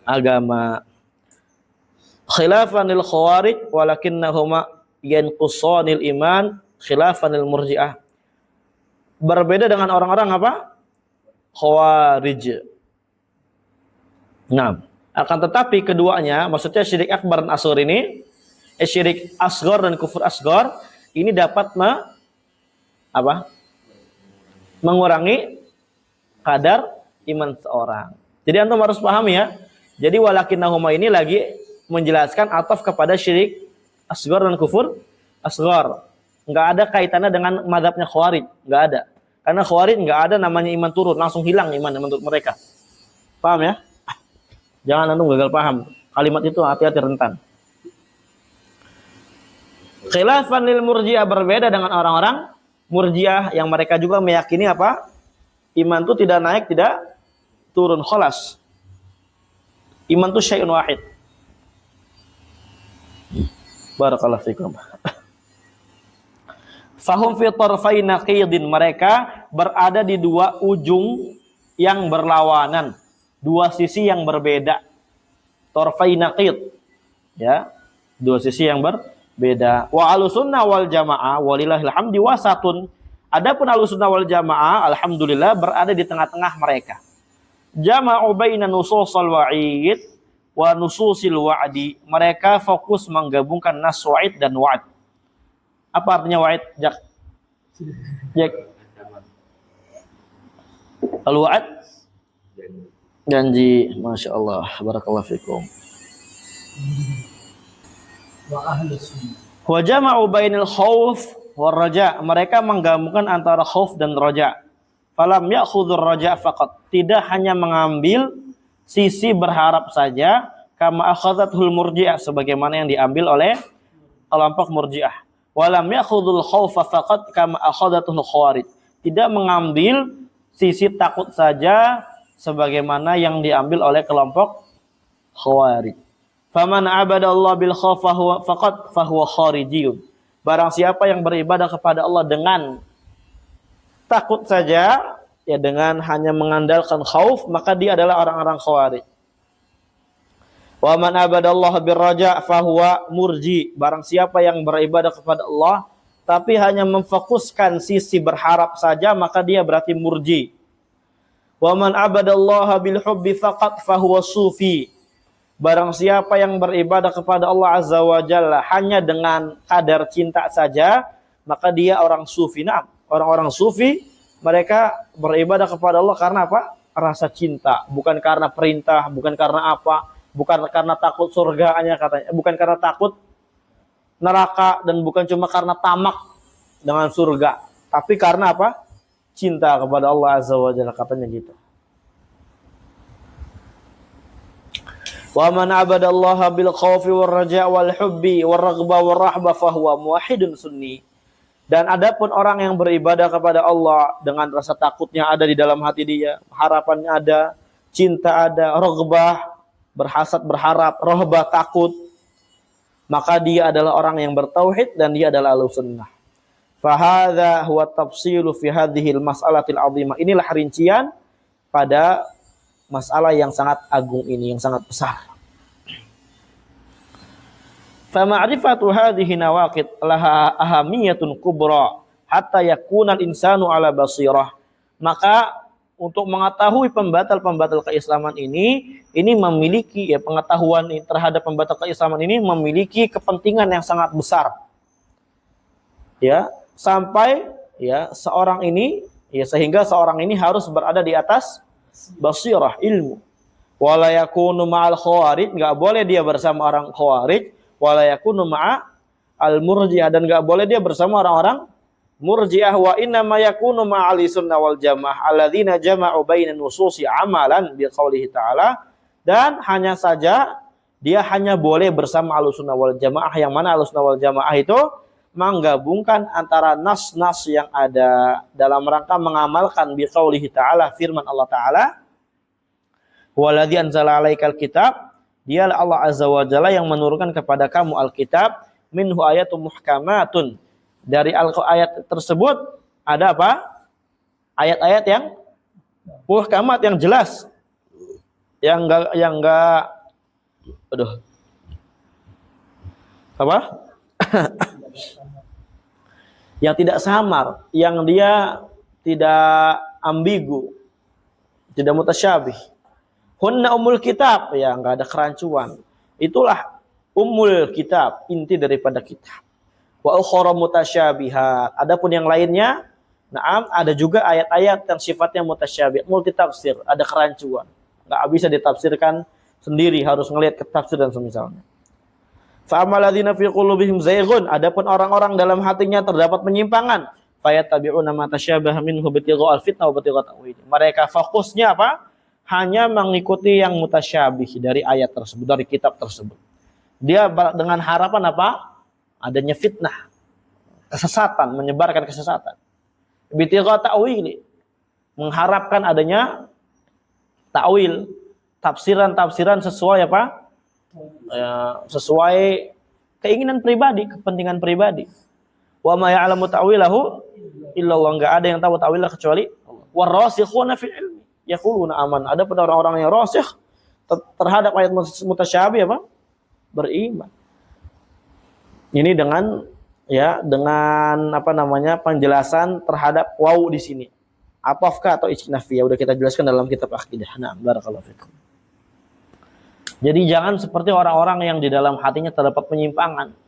agama. Khilafanil khawarij walakinnahuma yanqusanil iman khilafanil murji'ah. Berbeda dengan orang-orang apa? Khawarij. Nah, akan tetapi keduanya, maksudnya syirik akbar dan asghar ini, syirik asghar dan kufur asghar ini dapat mengurangi kadar iman seorang. Jadi antum harus paham ya. Jadi walakinnahuma ini lagi menjelaskan ataf kepada syirik asghar dan kufur asghar. Enggak ada kaitannya dengan mazhabnya Khawarij, enggak ada. Karena Khawarij enggak ada namanya iman turun, langsung hilang iman menurut mereka. Paham ya? Jangan antum gagal paham. Kalimat itu hati-hati rentan. Khilafan lil murji'ah, berbeda dengan orang-orang murji'ah yang mereka juga meyakini apa? Iman itu tidak naik, tidak turun, khalas. Iman itu syai'un wahid. Barakallahu fikum. Fahum fi tarfai naqidin, mereka berada di dua ujung yang berlawanan, dua sisi yang berbeda. Tarfai naqid, ya, dua sisi yang berbeda. Wa ahlussunnah wal jamaah walillahil hamdi wasatun. Adapun ahlussunnah wal jamaah alhamdulillah berada di tengah-tengah mereka. Jama'u baina nususil wa'id wa nususil wa'di. Mereka fokus menggabungkan nas wa'id dan wa'd. Apa artinya wa'id, Jak? Al-wa'd? Janji. Masya Allah. Barakallahu fikum. Wa ahlus sunnah. Wa jama'u bainal khauf war raja. Mereka menggabungkan antara khauf dan raja. Falam ya'khudhur raja faqat. Tidak hanya mengambil sisi berharap saja, kama akhadhatul murji'ah, sebagaimana yang diambil oleh kelompok murji'ah. Walam yakhudul khaufa faqat kama akhadatul khawarij. Tidak mengambil sisi takut saja sebagaimana yang diambil oleh kelompok khawarij. Faman abadallah bil khaufa faqat fahuwa kharijiyun. Barang siapa yang beribadah kepada Allah dengan takut saja, ya dengan hanya mengandalkan khauf, maka dia adalah orang-orang khawarij. Wa man abadallaha birraja fahuwa murji. Barang siapa yang beribadah kepada Allah tapi hanya memfokuskan sisi berharap saja, maka dia berarti murji. Wa man abadallaha bil hubbi faqat fahuwa sufi. Barang siapa yang beribadah kepada Allah Azza wa Jalla hanya dengan kadar cinta saja, maka dia orang sufi. Nah, orang-orang sufi mereka beribadah kepada Allah karena apa? Rasa cinta, bukan karena perintah, bukan karena apa? Bukan karena takut surganya katanya, bukan karena takut neraka, dan bukan cuma karena tamak dengan surga, tapi karena apa? Cinta kepada Allah Azza wa Jalla katanya gitu. Wa man abadallaha bil khaufi war raja' wal hubbi war raghba war rahba fahuwa muwahhidun sunni. Dan adapun orang yang beribadah kepada Allah dengan rasa takutnya ada di dalam hati dia, harapannya ada, cinta ada, raghbah berhasad berharap, rahbah takut, maka dia adalah orang yang bertauhid dan dia adalah ahlussunnah. Fa hadza huwa tafsilu fi hadhihi al-mas'alatil 'azimah. Inilah rincian pada masalah yang sangat agung ini, yang sangat besar. Fa ma'rifatu hadhihi nawaqid laha ahamiyatun kubra hatta yakuna al-insanu ala basirah. Maka untuk mengetahui pembatal-pembatal keislaman ini memiliki ya pengetahuan terhadap pembatal keislaman ini memiliki kepentingan yang sangat besar. Ya, sampai ya seorang ini ya sehingga seorang ini harus berada di atas basirah ilmu. Wala yakunu ma'al khawarij, enggak boleh dia bersama orang khawarij, wala yakunu ma'al murji'ah, dan enggak boleh dia bersama orang-orang murji'ah. Wa inna ma yakunu ma'ali sunnah wal jamaah alladzina jama'u bainan nususi amalan biqaulihi ta'ala. Dan hanya saja dia hanya boleh bersama ahlussunnah wal jamaah, yang mana ahlussunnah wal jamaah itu menggabungkan antara nas-nas yang ada dalam rangka mengamalkan biqaulihi ta'ala, firman Allah Ta'ala, waladzi anzala 'alaikal kitab, dialah Allah Azza wa Jalla yang menurunkan kepada kamu alkitab, minhu ayatun muhkamatun. Dari ayat tersebut ada apa? Ayat-ayat yang muhkamat, yang jelas, yang enggak aduh. Apa? Yang tidak samar, yang dia tidak ambigu, tidak mutasyabih. Hunna umul kitab, ya enggak ada kerancuan. Itulah umul kitab, inti daripada kitab. Wa ukhra mutasyabihat. Adapun yang lainnya, na'am, ada juga ayat-ayat yang sifatnya mutasyabih, multi tafsir, ada kerancuan. Enggak bisa ditafsirkan sendiri, harus ngelihat ke tafsir dan semisalnya. Fa amal ladzina fi qulubihim zayghun, adapun orang-orang dalam hatinya terdapat penyimpangan, fayattabi'una ma tasyabaha minhu ibtigha'al fitnah wa ibtigha' ta'wil. Mereka fokusnya apa? Hanya mengikuti yang mutasyabih dari ayat tersebut, dari kitab tersebut. Dia dengan harapan apa? Adanya fitnah, kesesatan, menyebarkan kesesatan. Ibtigha' ta'wil, mengharapkan adanya ta'wil, tafsiran-tafsiran sesuai apa? Ya, sesuai keinginan pribadi, kepentingan pribadi. Wa ma ya'lamu ta'wilahu illa Allah, enggak ada yang tahu ta'wilnya kecuali warasikhuna fil ilmi yaquluna aman. Ada pada orang-orang yang rasikh terhadap ayat mutasyabih apa? Beriman. Ini dengan apa namanya? Penjelasan terhadap waw di sini. Atafka atau istinafiyah udah kita jelaskan dalam kitab akidah. Nah, barakallahu fikum. Jadi jangan seperti orang-orang yang di dalam hatinya terdapat penyimpangan.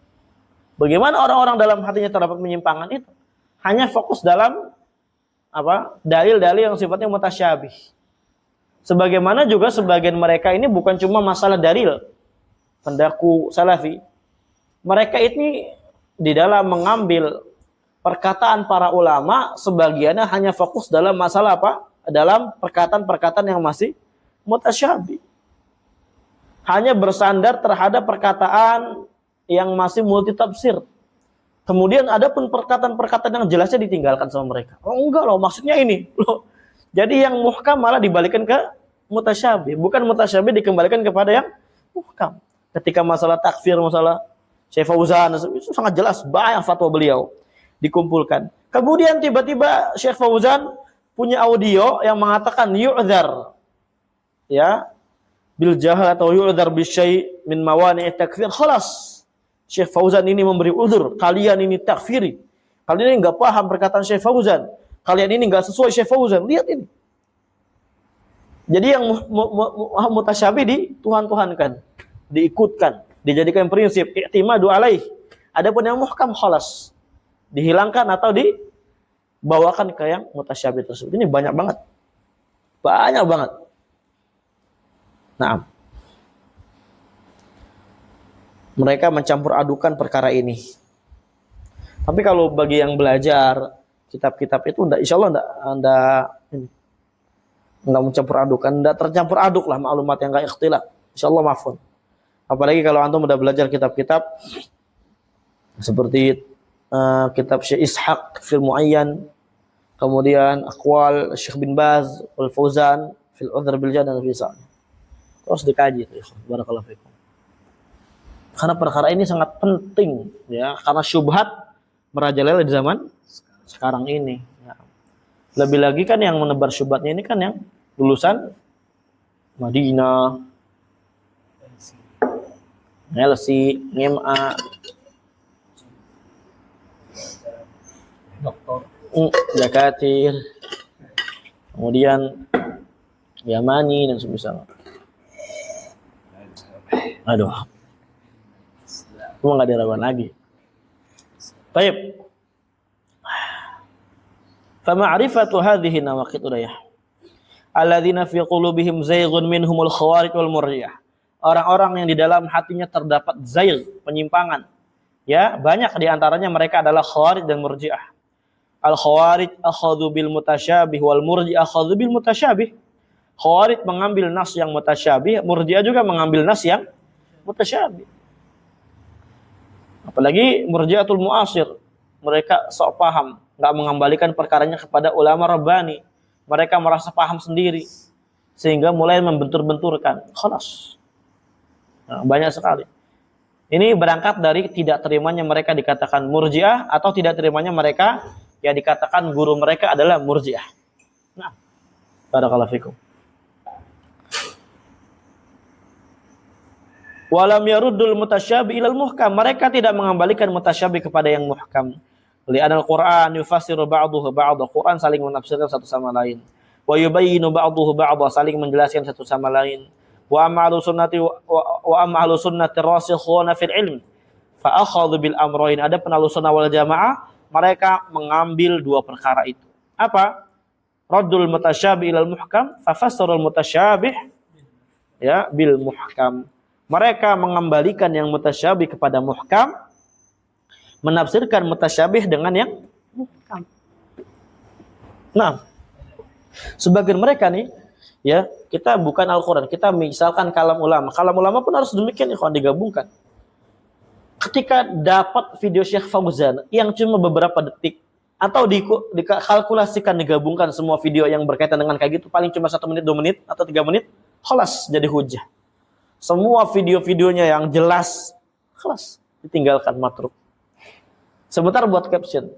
Bagaimana orang-orang dalam hatinya terdapat penyimpangan itu? Hanya fokus dalam apa? Dalil-dalil yang sifatnya mutasyabih. Sebagaimana juga sebagian mereka ini bukan cuma masalah dalil, pendaku salafi. Mereka ini di dalam mengambil perkataan para ulama, sebagiannya hanya fokus dalam masalah apa? Dalam perkataan-perkataan yang masih mutasyabih. Hanya bersandar terhadap perkataan yang masih multi tafsir. Kemudian ada pun perkataan-perkataan yang jelasnya ditinggalkan sama mereka. Oh enggak loh, maksudnya ini loh. Jadi yang muhkam malah dibalikan ke mutasyabih, bukan mutasyabih dikembalikan kepada yang muhkam. Ketika masalah takfir, masalah Syekh Fauzan itu sangat jelas, banyak fatwa beliau dikumpulkan. Kemudian tiba-tiba Syekh Fauzan punya audio yang mengatakan yu'dzar, ya, bil jahal atau yu'dzar bi syai' min mawani' takfir. Khalas, Syekh Fauzan ini memberi uzur, kalian ini takfiri, kalian ini nggak paham perkataan Syekh Fauzan, kalian ini nggak sesuai Syekh Fauzan. Lihat ini. Jadi yang mutasyabih dituhan-tuhankan, diikutkan, dijadikan prinsip i'timadu alaih. Adapun yang muhkam khalas, dihilangkan atau dibawakan ke yang mutasyabih tersebut. Ini banyak banget. Banyak banget. Nah, mereka mencampur adukan perkara ini. Tapi kalau bagi yang belajar kitab-kitab itu insya Allah enggak mencampur adukan, enggak tercampur aduk lah maklumat yang enggak ikhtilaf. Insya Allah mafhum. Apalagi kalau antum udah belajar kitab-kitab seperti kitab Syekh Ishaq fil Muayyan, kemudian aqwal Syekh bin Baz wal Fauzan fil Udhr bil Jahd dan Fisal. Terus dikaji itu, barakallahu fikum. Karena perkara ini sangat penting, ya, karena syubhat merajalela di zaman sekarang ini. Ya. Lebih lagi kan yang menebar syubhatnya ini kan yang lulusan Madinah, LC, MA, doktor, Zakatir, kemudian Yamani dan semisal. Aduh, cuma nggak diragukan lagi. Baik. Fama'rifatu hadhihi nawaqid udayah. Alladzina fi qulubihim zayghun minhumul khawarij wal murji'ah. Orang-orang yang di dalam hatinya terdapat zaygh, penyimpangan. Ya, banyak di antaranya mereka adalah khawarij dan murji'ah. Al khawarij akhadhu bil mutasyabih wal murji'ah akhadhu bil mutasyabih. Khawarij mengambil nas yang mutasyabih, murji'ah juga mengambil nas yang mutasyabih. Apalagi murji'atul mu'asir, mereka sok paham, enggak mengembalikan perkaranya kepada ulama rabbani. Mereka merasa paham sendiri sehingga mulai membentur-benturkan. Khalas. Nah, banyak sekali. Ini berangkat dari tidak terimanya mereka dikatakan murji'ah atau tidak terimanya mereka yang dikatakan guru mereka adalah murji'ah. Nah, barakallahu fikum. Walam yaruddul mutasyabih ilal muhkam. Mereka tidak mengembalikan mutasyabih kepada yang muhkam. Li'anal Qur'an yufassiru ba'duhu ba'dha. Quran saling menafsirkan satu sama lain. Wa yubayyinu ba'duhu ba'dha, saling menjelaskan satu sama lain. Wa am'alu sunnati wa am'alu sunnati rasikhuna fil ilm. Fa akhadhu bil amrayn. Ada penalu sunnah wal jamaah, mereka mengambil dua perkara itu. Apa? Raddul mutasyabih ilal muhkam, fa fassarul mutasyabih ya bil muhkam. Mereka mengembalikan yang mutasyabih kepada muhkam, menafsirkan mutasyabih dengan yang muhkam. Nah, sebagian mereka nih, ya, kita bukan Al-Quran, kita misalkan kalam ulama. Kalam ulama pun harus demikian, ikhwan, digabungkan. Ketika dapat video Syekh Fauzan yang cuma beberapa detik, atau dikalkulasikan, digabungkan semua video yang berkaitan dengan kayak gitu, paling cuma 1 menit, 2 menit, atau 3 menit, khalas, jadi hujah. Semua video-videonya yang jelas, kelas ditinggalkan matruk. Sebentar buat caption.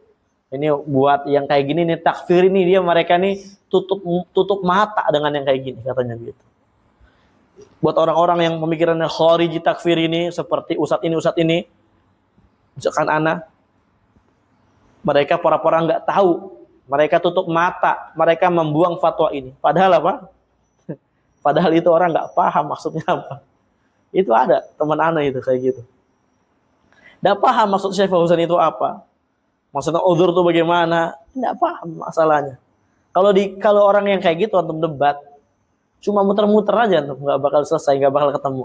Ini buat yang kayak gini nih, takfir ini dia mereka nih tutup mata dengan yang kayak gini, katanya gitu. Buat orang-orang yang pemikirannya khariji takfir ini seperti ustadz ini, misalkan ana, mereka pura-pura nggak tahu, mereka tutup mata, mereka membuang fatwa ini. Padahal apa? Padahal itu orang nggak paham maksudnya apa. Itu ada teman ana itu kayak gitu. Nggak paham maksud Syekh Fauzan itu apa. Maksudnya udzur itu bagaimana? Nggak paham masalahnya. Kalau orang yang kayak gitu antum debat, cuma muter-muter aja antum, nggak bakal selesai, nggak bakal ketemu.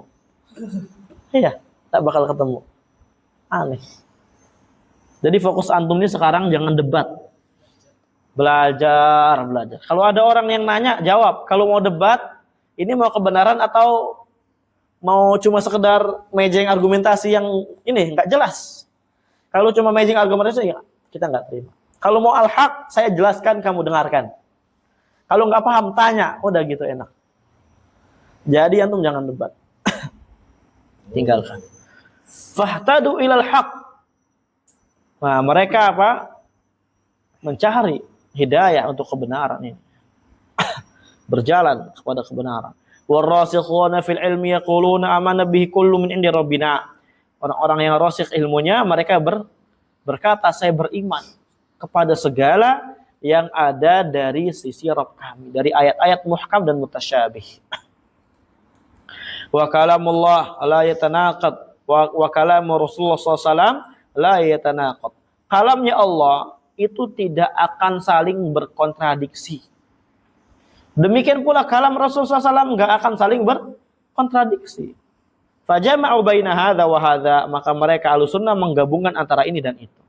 Iya, nggak bakal ketemu. Aneh. Jadi fokus antum ini sekarang jangan debat. Belajar. Kalau ada orang yang nanya, jawab. Kalau mau debat, ini mau kebenaran atau mau cuma sekedar mejeng argumentasi yang ini nggak jelas. Kalau cuma amazing argumentasi ya kita nggak terima. Kalau mau al-haq, saya jelaskan, kamu dengarkan. Kalau nggak paham, tanya. Udah gitu enak. Jadi antum jangan debat. Tinggalkan. Fahtadu ilal haq. Nah, mereka apa? Mencari hidayah untuk kebenaran ini. Berjalan kepada kebenaran. Warasikhuna fil ilmi yaquluna amanna bihi kullu min indi rabbina. Orang-orang yang rasikh ilmunya, mereka berkata, saya beriman kepada segala yang ada dari sisi Rabb kami, dari ayat-ayat muhkam dan mutasyabih. Wa kalamullah la yatanaqad wa kalamu Rasulullah SAW la yatanaqad. Kalamnya Allah itu tidak akan saling berkontradiksi. Demikian pula kalam Rasulullah SAW enggak akan saling berkontradiksi. Fajama'u baina hadza wa hadza, maka mereka Ahlussunnah menggabungkan antara ini dan itu.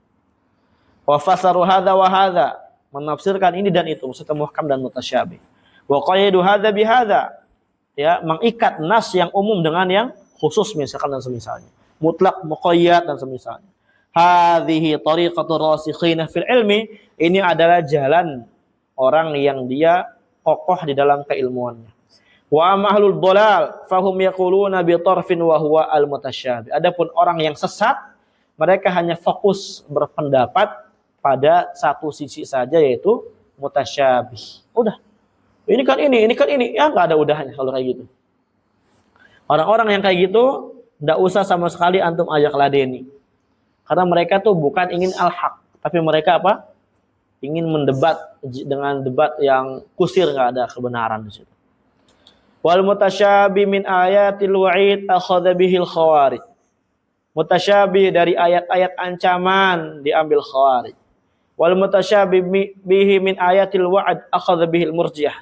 Wa fasaru hadza wa hadza, menafsirkan ini dan itu, maksudnya muhkam dan mutasyabih. Wa qayyidu hadza bi hadza, ya, mengikat nas yang umum dengan yang khusus misalkan dan semisalnya. Mutlak, muqayyad dan semisalnya. Hadhihi tariqatur rasikhina fil ilmi, ini adalah jalan orang yang dia kokoh di dalam keilmuannya. Wa amahlul dhalal fahum yaquluna bi tarfin wa huwa al mutasyabih. Adapun orang yang sesat, mereka hanya fokus berpendapat pada satu sisi saja, yaitu mutasyabih. Udah. Ini kan ini. Ya enggak ada udahnya kalau kayak gitu. Orang-orang yang kayak gitu enggak usah sama sekali antum ajak ladeni. Karena mereka tuh bukan ingin al-haq, tapi mereka apa? Ingin mendebat dengan debat yang kusir, enggak ada kebenaran di situ. Wal mutasyabih min ayatil wa'id akhadha bihil khawarij. Mutasyabih dari ayat-ayat ancaman diambil khawarij. Wal mutasyabih bihi min ayatil wa'd akhadha bihil murjiah.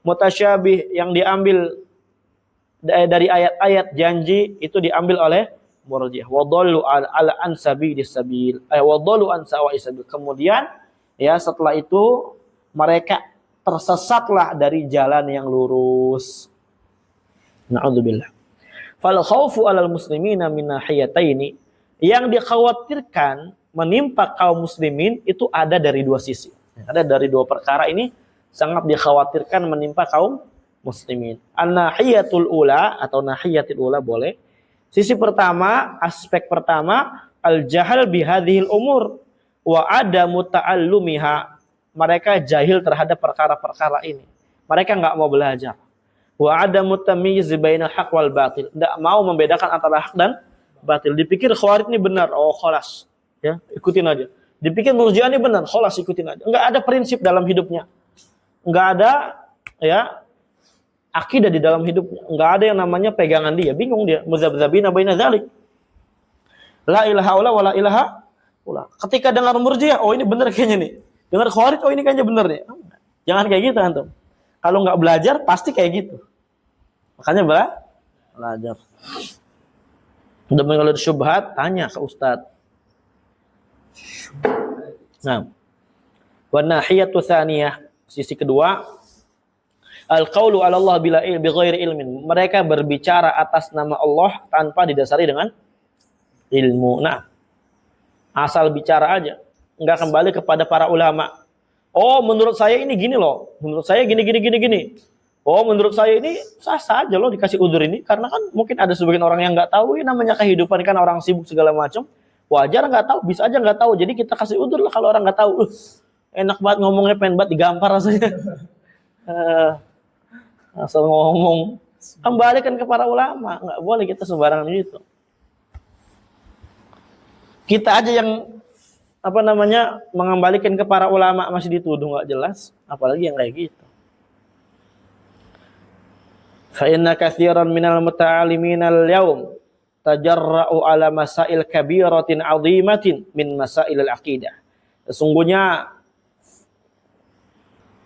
Mutasyabih yang diambil dari ayat-ayat janji itu diambil oleh murjiah. Wa dhallu ala ansabilis sabil. Wa dhallu an sawa'is sabil. Kemudian ya setelah itu mereka tersesatlah dari jalan yang lurus. Na'udzubillah. Fal khaufu 'alal muslimina min nahiyataini, yang dikhawatirkan menimpa kaum muslimin itu ada dari dua sisi. Ada dari dua perkara ini sangat dikhawatirkan menimpa kaum muslimin. An-nahiyatul ula atau nahiyatul ula boleh. Sisi pertama, aspek pertama, al-jahal bihadhil umur wa adamu ta'allumiha. Mereka jahil terhadap perkara-perkara ini. Mereka enggak mau belajar. Wa adamu tamyiz bainal haq wal batil. Enggak mau membedakan antara hak dan batil. Dipikir khawarij ini benar, oh khalas. Ya, ikutin aja. Dipikir murji'ah ini benar, khalas ikutin aja. Enggak ada prinsip dalam hidupnya. Enggak ada ya akidah di dalam hidupnya. Enggak ada yang namanya pegangan dia. Bingung dia. Muzabzabina baina dzalik. La ilaha illa wa la ilaha illa. Ketika dengar murji'ah, oh ini benar kayaknya nih. Dengar khawarij, oh ini kayaknya benar nih. Jangan kayak gitu antum. Kalau enggak belajar pasti kayak gitu. Makanya belajar. Demi kalau ada syubhat, tanya ke ustaz. Nah, wa nahiyatu tsaniyah, sisi kedua, al-qaulu 'ala Allah bila bighairi ilmin. Mereka berbicara atas nama Allah tanpa didasari dengan ilmu. Nah, asal bicara aja, enggak kembali kepada para ulama. Oh, menurut saya ini gini loh. Menurut saya gini. Oh, menurut saya ini sah-sah aja loh dikasih udzur ini, karena kan mungkin ada sebagian orang yang enggak tahu, ini namanya kehidupan kan, orang sibuk segala macam. Wajar nggak tahu, bisa aja nggak tahu. Jadi kita kasih udzur lah kalau orang nggak tahu. Enak banget ngomongnya, pengen banget digampar rasanya. Asal ngomong. Kembalikan ke para ulama, nggak boleh kita sembarangan gitu. Kita aja yang mengembalikan ke para ulama masih dituduh nggak jelas, apalagi yang kayak gitu. Fa inna katsiran minal muta'allimina al-yawm tajarra'u ala masail kabiratin 'azimatin min masailil aqidah. Sesungguhnya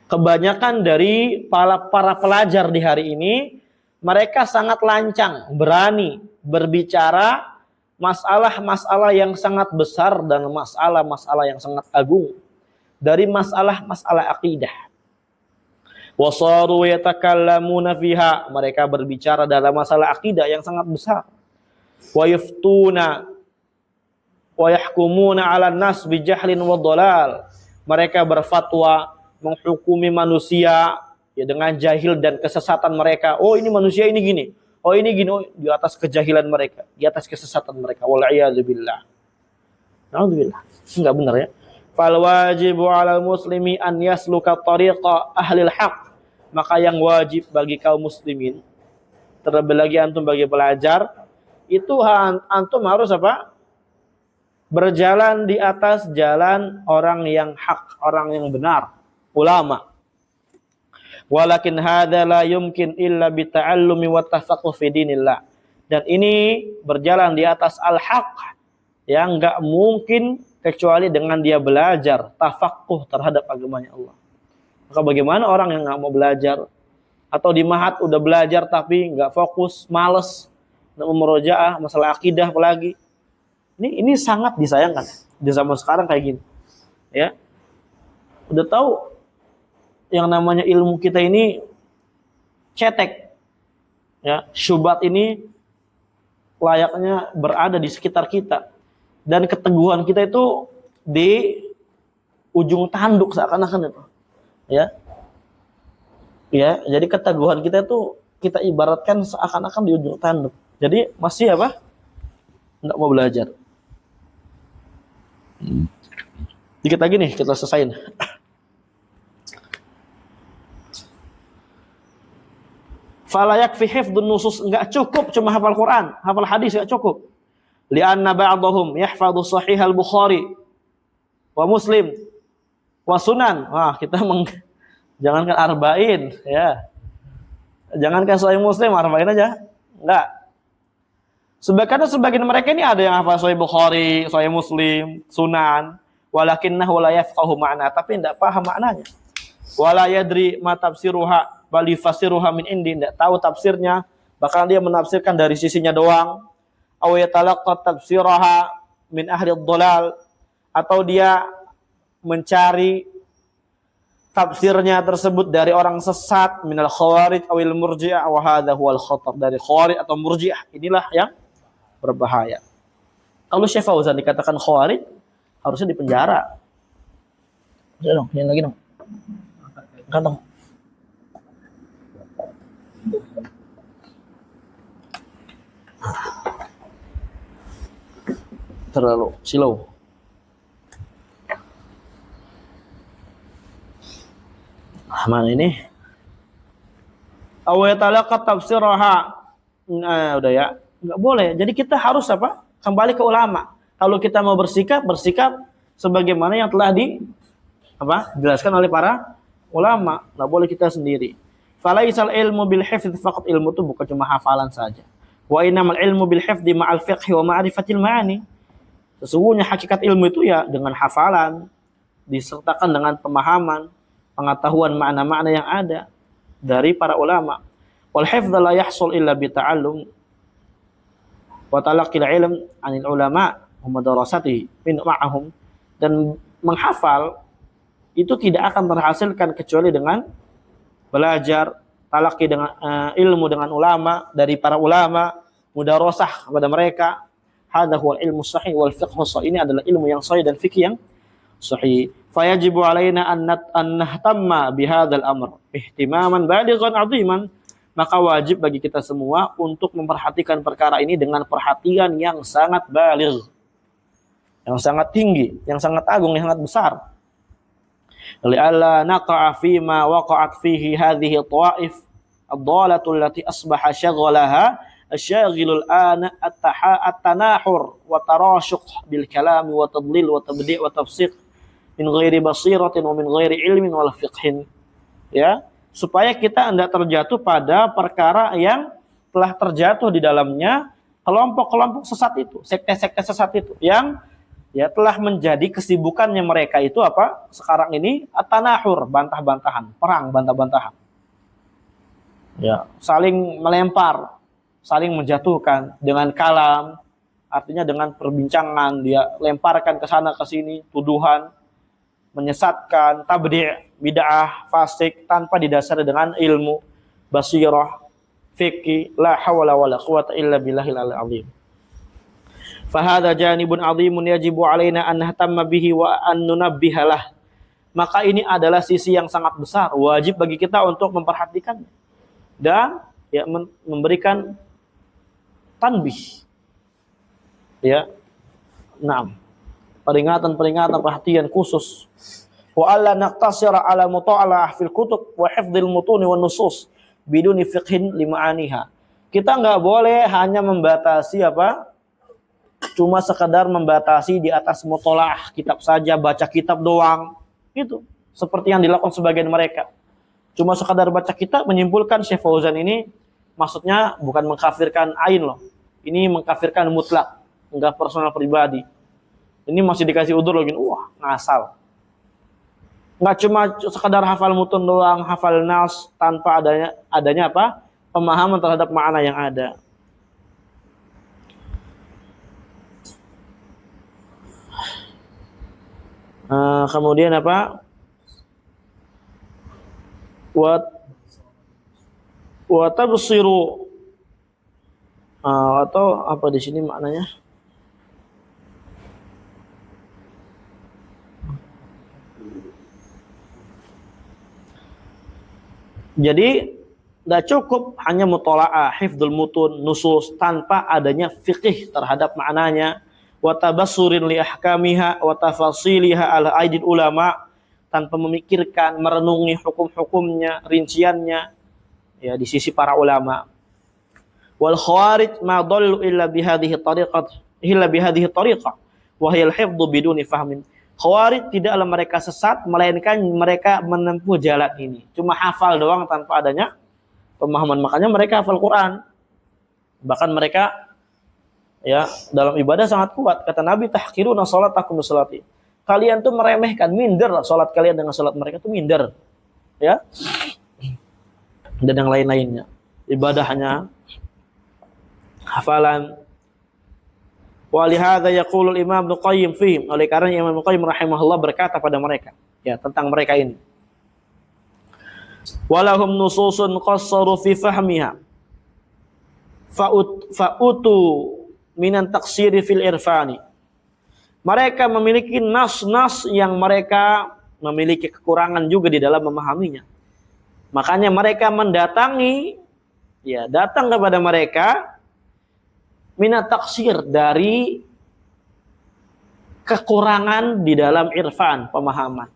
kebanyakan dari para pelajar di hari ini, mereka sangat lancang, berani berbicara masalah-masalah yang sangat besar dan masalah-masalah yang sangat agung dari masalah-masalah akidah. Wasaru yatakallamuna fiha, mereka berbicara dalam masalah akidah yang sangat besar. Wa yuftuna wa yahkumuna 'alan nas bijahlin wa dhalal. Mereka berfatwa menghukumi manusia ya dengan jahil dan kesesatan mereka. Oh, ini manusia ini gini. Oh, ini gini. Oh, di atas kejahilan mereka, di atas kesesatan mereka. Wal a'yadzu billah. Alhamdulillah. Enggak benar ya. Fal wajibu 'alal muslimi an yasluka tariqa ahlil haq. Maka yang wajib bagi kaum muslimin, terlebih lagi antum bagi pelajar, itu antum harus apa? Berjalan di atas jalan orang yang hak, orang yang benar, ulama. Walakin hadza la yumkin illa bi ta'allumi wa tafaqquh fi dinillah. Dan ini berjalan di atas al-haq yang enggak mungkin kecuali dengan dia belajar tafaqquh terhadap agamanya Allah. Maka bagaimana orang yang enggak mau belajar atau di mahat udah belajar tapi enggak fokus, malas, enggak memurojaah masalah akidah apalagi. Ini sangat disayangkan di zaman sekarang kayak gini. Ya. Udah tahu yang namanya ilmu kita ini cetek. Ya, syubhat ini layaknya berada di sekitar kita. Dan keteguhan kita itu di ujung tanduk seakan-akan itu. Ya. Ya, jadi keteguhan kita itu kita ibaratkan seakan-akan di ujung tanduk. Jadi masih apa? Enggak mau belajar. Dikit lagi nih kita selesain. Fala yakfi hifdzun nusus, enggak cukup cuma hafal Quran, hafal hadis enggak cukup. Lianna ba'dahum yahfadhu sahih al-Bukhari wa Muslim wa Sunan. Wah, kita jangankan arba'in ya. Jangankan sahih Muslim, arba'in aja. Enggak. Sebagian mereka ini ada yang hafal sahih Bukhari, sahih Muslim, Sunan, walakinnahu la yafqahu ma'na, tapi enggak paham maknanya. Wala yadri ma tafsiruha bal yufasiruha min indi, enggak tahu tafsirnya, bahkan dia menafsirkan dari sisinya doang. Aw yatalaqqa tafsiraha min ahli ad-dhalal, atau dia mencari tafsirnya tersebut dari orang sesat, minal khawarij awil murji'ah, wa hadha huwal khatar, dari khawarij atau murji'ah. Inilah yang berbahaya. Kalau Syekh Fauzan dikatakan khawarij, harusnya dipenjara. Ya dong, yang lagi dong. Angkat dong. Terlalu silau. Mana ini? Awayatalaqa tafsiraha. Nah, udah ya. Enggak boleh. Jadi kita harus apa? Kembali ke ulama. Kalau kita mau bersikap sebagaimana yang telah dijelaskan oleh para ulama. Enggak boleh kita sendiri. Falaisal ilmu bil hifdz faqat, ilmu itu bukan cuma hafalan saja. Wa innamal ilmu bil hifdzi ma'al fiqhi wa ma'rifatil ma'ani. Sesungguhnya hakikat ilmu itu ya dengan hafalan disertakan dengan pemahaman, pengetahuan makna-makna yang ada dari para ulama. Wal hifdz la yahsul illa bi ta'allum wa talaqqil ilm 'anil ulama wa madarasatihi min ma'ahum. Dan menghafal itu tidak akan terhasilkan kecuali dengan belajar, talaqi dengan ilmu dengan ulama, dari para ulama, mudarasah kepada mereka. Hadza huwal ilmu sahih wal fiqh sahih. Ini adalah ilmu yang sahih dan fikih yang sahih. Fayajibu alaina an nahtamma bihadzal amr ihtimaman balighan 'aziman. Maka wajib bagi kita semua untuk memperhatikan perkara ini dengan perhatian yang sangat baligh, yang sangat tinggi, yang sangat agung, yang sangat besar. Li'alla naqa'a fi ma waqa'at fihi hadhihi ta'if ad-dhalatu allati asbaha shaghalaha asyaghilul ana at-tanahur wa tarashuq bil kalam wa tadlil wa tabdi' wa tafsiq min ghairi basiratin wa min ghairi ilmin wal fiqhin. Ya, supaya kita tidak terjatuh pada perkara yang telah terjatuh di dalamnya kelompok-kelompok sesat itu, sekte-sekte sesat itu yang ya telah menjadi kesibukannya mereka itu apa? Sekarang ini at-tanahur, bantah-bantahan, perang bantah-bantahan. Ya, saling melempar, saling menjatuhkan dengan kalam, artinya dengan perbincangan, dia lemparkan ke sana ke sini tuduhan, menyesatkan, tabdi', bid'ah, fasik tanpa didasari dengan ilmu, basirah, fikih, la hawla wala quwata illa billahil azim. Fahadha janibun 'azimun yajibu 'alaina an nahtamma bihi wa an nunabbihalah. Maka ini adalah sisi yang sangat besar, wajib bagi kita untuk memperhatikan dan ya memberikan tanbih. Ya. Naam. Peringatan-peringatan, perhatian khusus. Wa alla naqtasira ala muta'alah fil kutub wa hifdzil mutuni wan nusus biduni fiqhin lima'aniha. Kita enggak boleh hanya membatasi apa? Cuma sekadar membatasi di atas mutolaah kitab saja, baca kitab doang. Itu seperti yang dilakukan sebagian mereka. Cuma sekadar baca kitab menyimpulkan Syekh Fauzan ini maksudnya bukan mengkafirkan ain loh. Ini mengkafirkan mutlak, enggak personal pribadi. Ini masih dikasih udzur lagi. Wah, ngasal. Enggak cuma sekadar hafal mutun doang, hafal nas tanpa adanya apa? Pemahaman terhadap makna yang ada. Kemudian apa? Wa tabsiru atau apa di sini maknanya? Jadi tidak cukup hanya mutola'ah, hifdzul mutun, nusus tanpa adanya fiqih terhadap maknanya, wa tabassurin li ahkamiha wa tafasiliha ala aidil ulama, tanpa memikirkan, merenungi hukum-hukumnya, rinciannya ya di sisi para ulama. Wal khawarij ma dhallu illa bihadhihi tariqah wa hiya al-hifdzu biduni fahmin. Khawarij tidaklah mereka sesat melainkan mereka menempuh jalan ini. Cuma hafal doang tanpa adanya pemahaman. Makanya mereka hafal Quran. Bahkan mereka ya dalam ibadah sangat kuat. Kata Nabi, tahqiruna salatakum bisalati. Kalian tuh meremehkan, minder lah salat kalian dengan salat mereka tuh minder. Ya. Dan yang lain-lainnya. Ibadahnya hafalan. Walihada yaqulul Imam Ibnu Qayyim fihim. Oleh karena Imam Ibnu Qayyim rahimahullah berkata pada mereka, ya tentang mereka ini. Walahum nususun qassaru fi fahmiha. Fa'utu minan taqsiri fil irfani. Mereka memiliki nas-nas yang mereka memiliki kekurangan juga di dalam memahaminya. Makanya mereka mendatangi, ya datang kepada mereka minat taksir dari kekurangan di dalam irfan, pemahaman.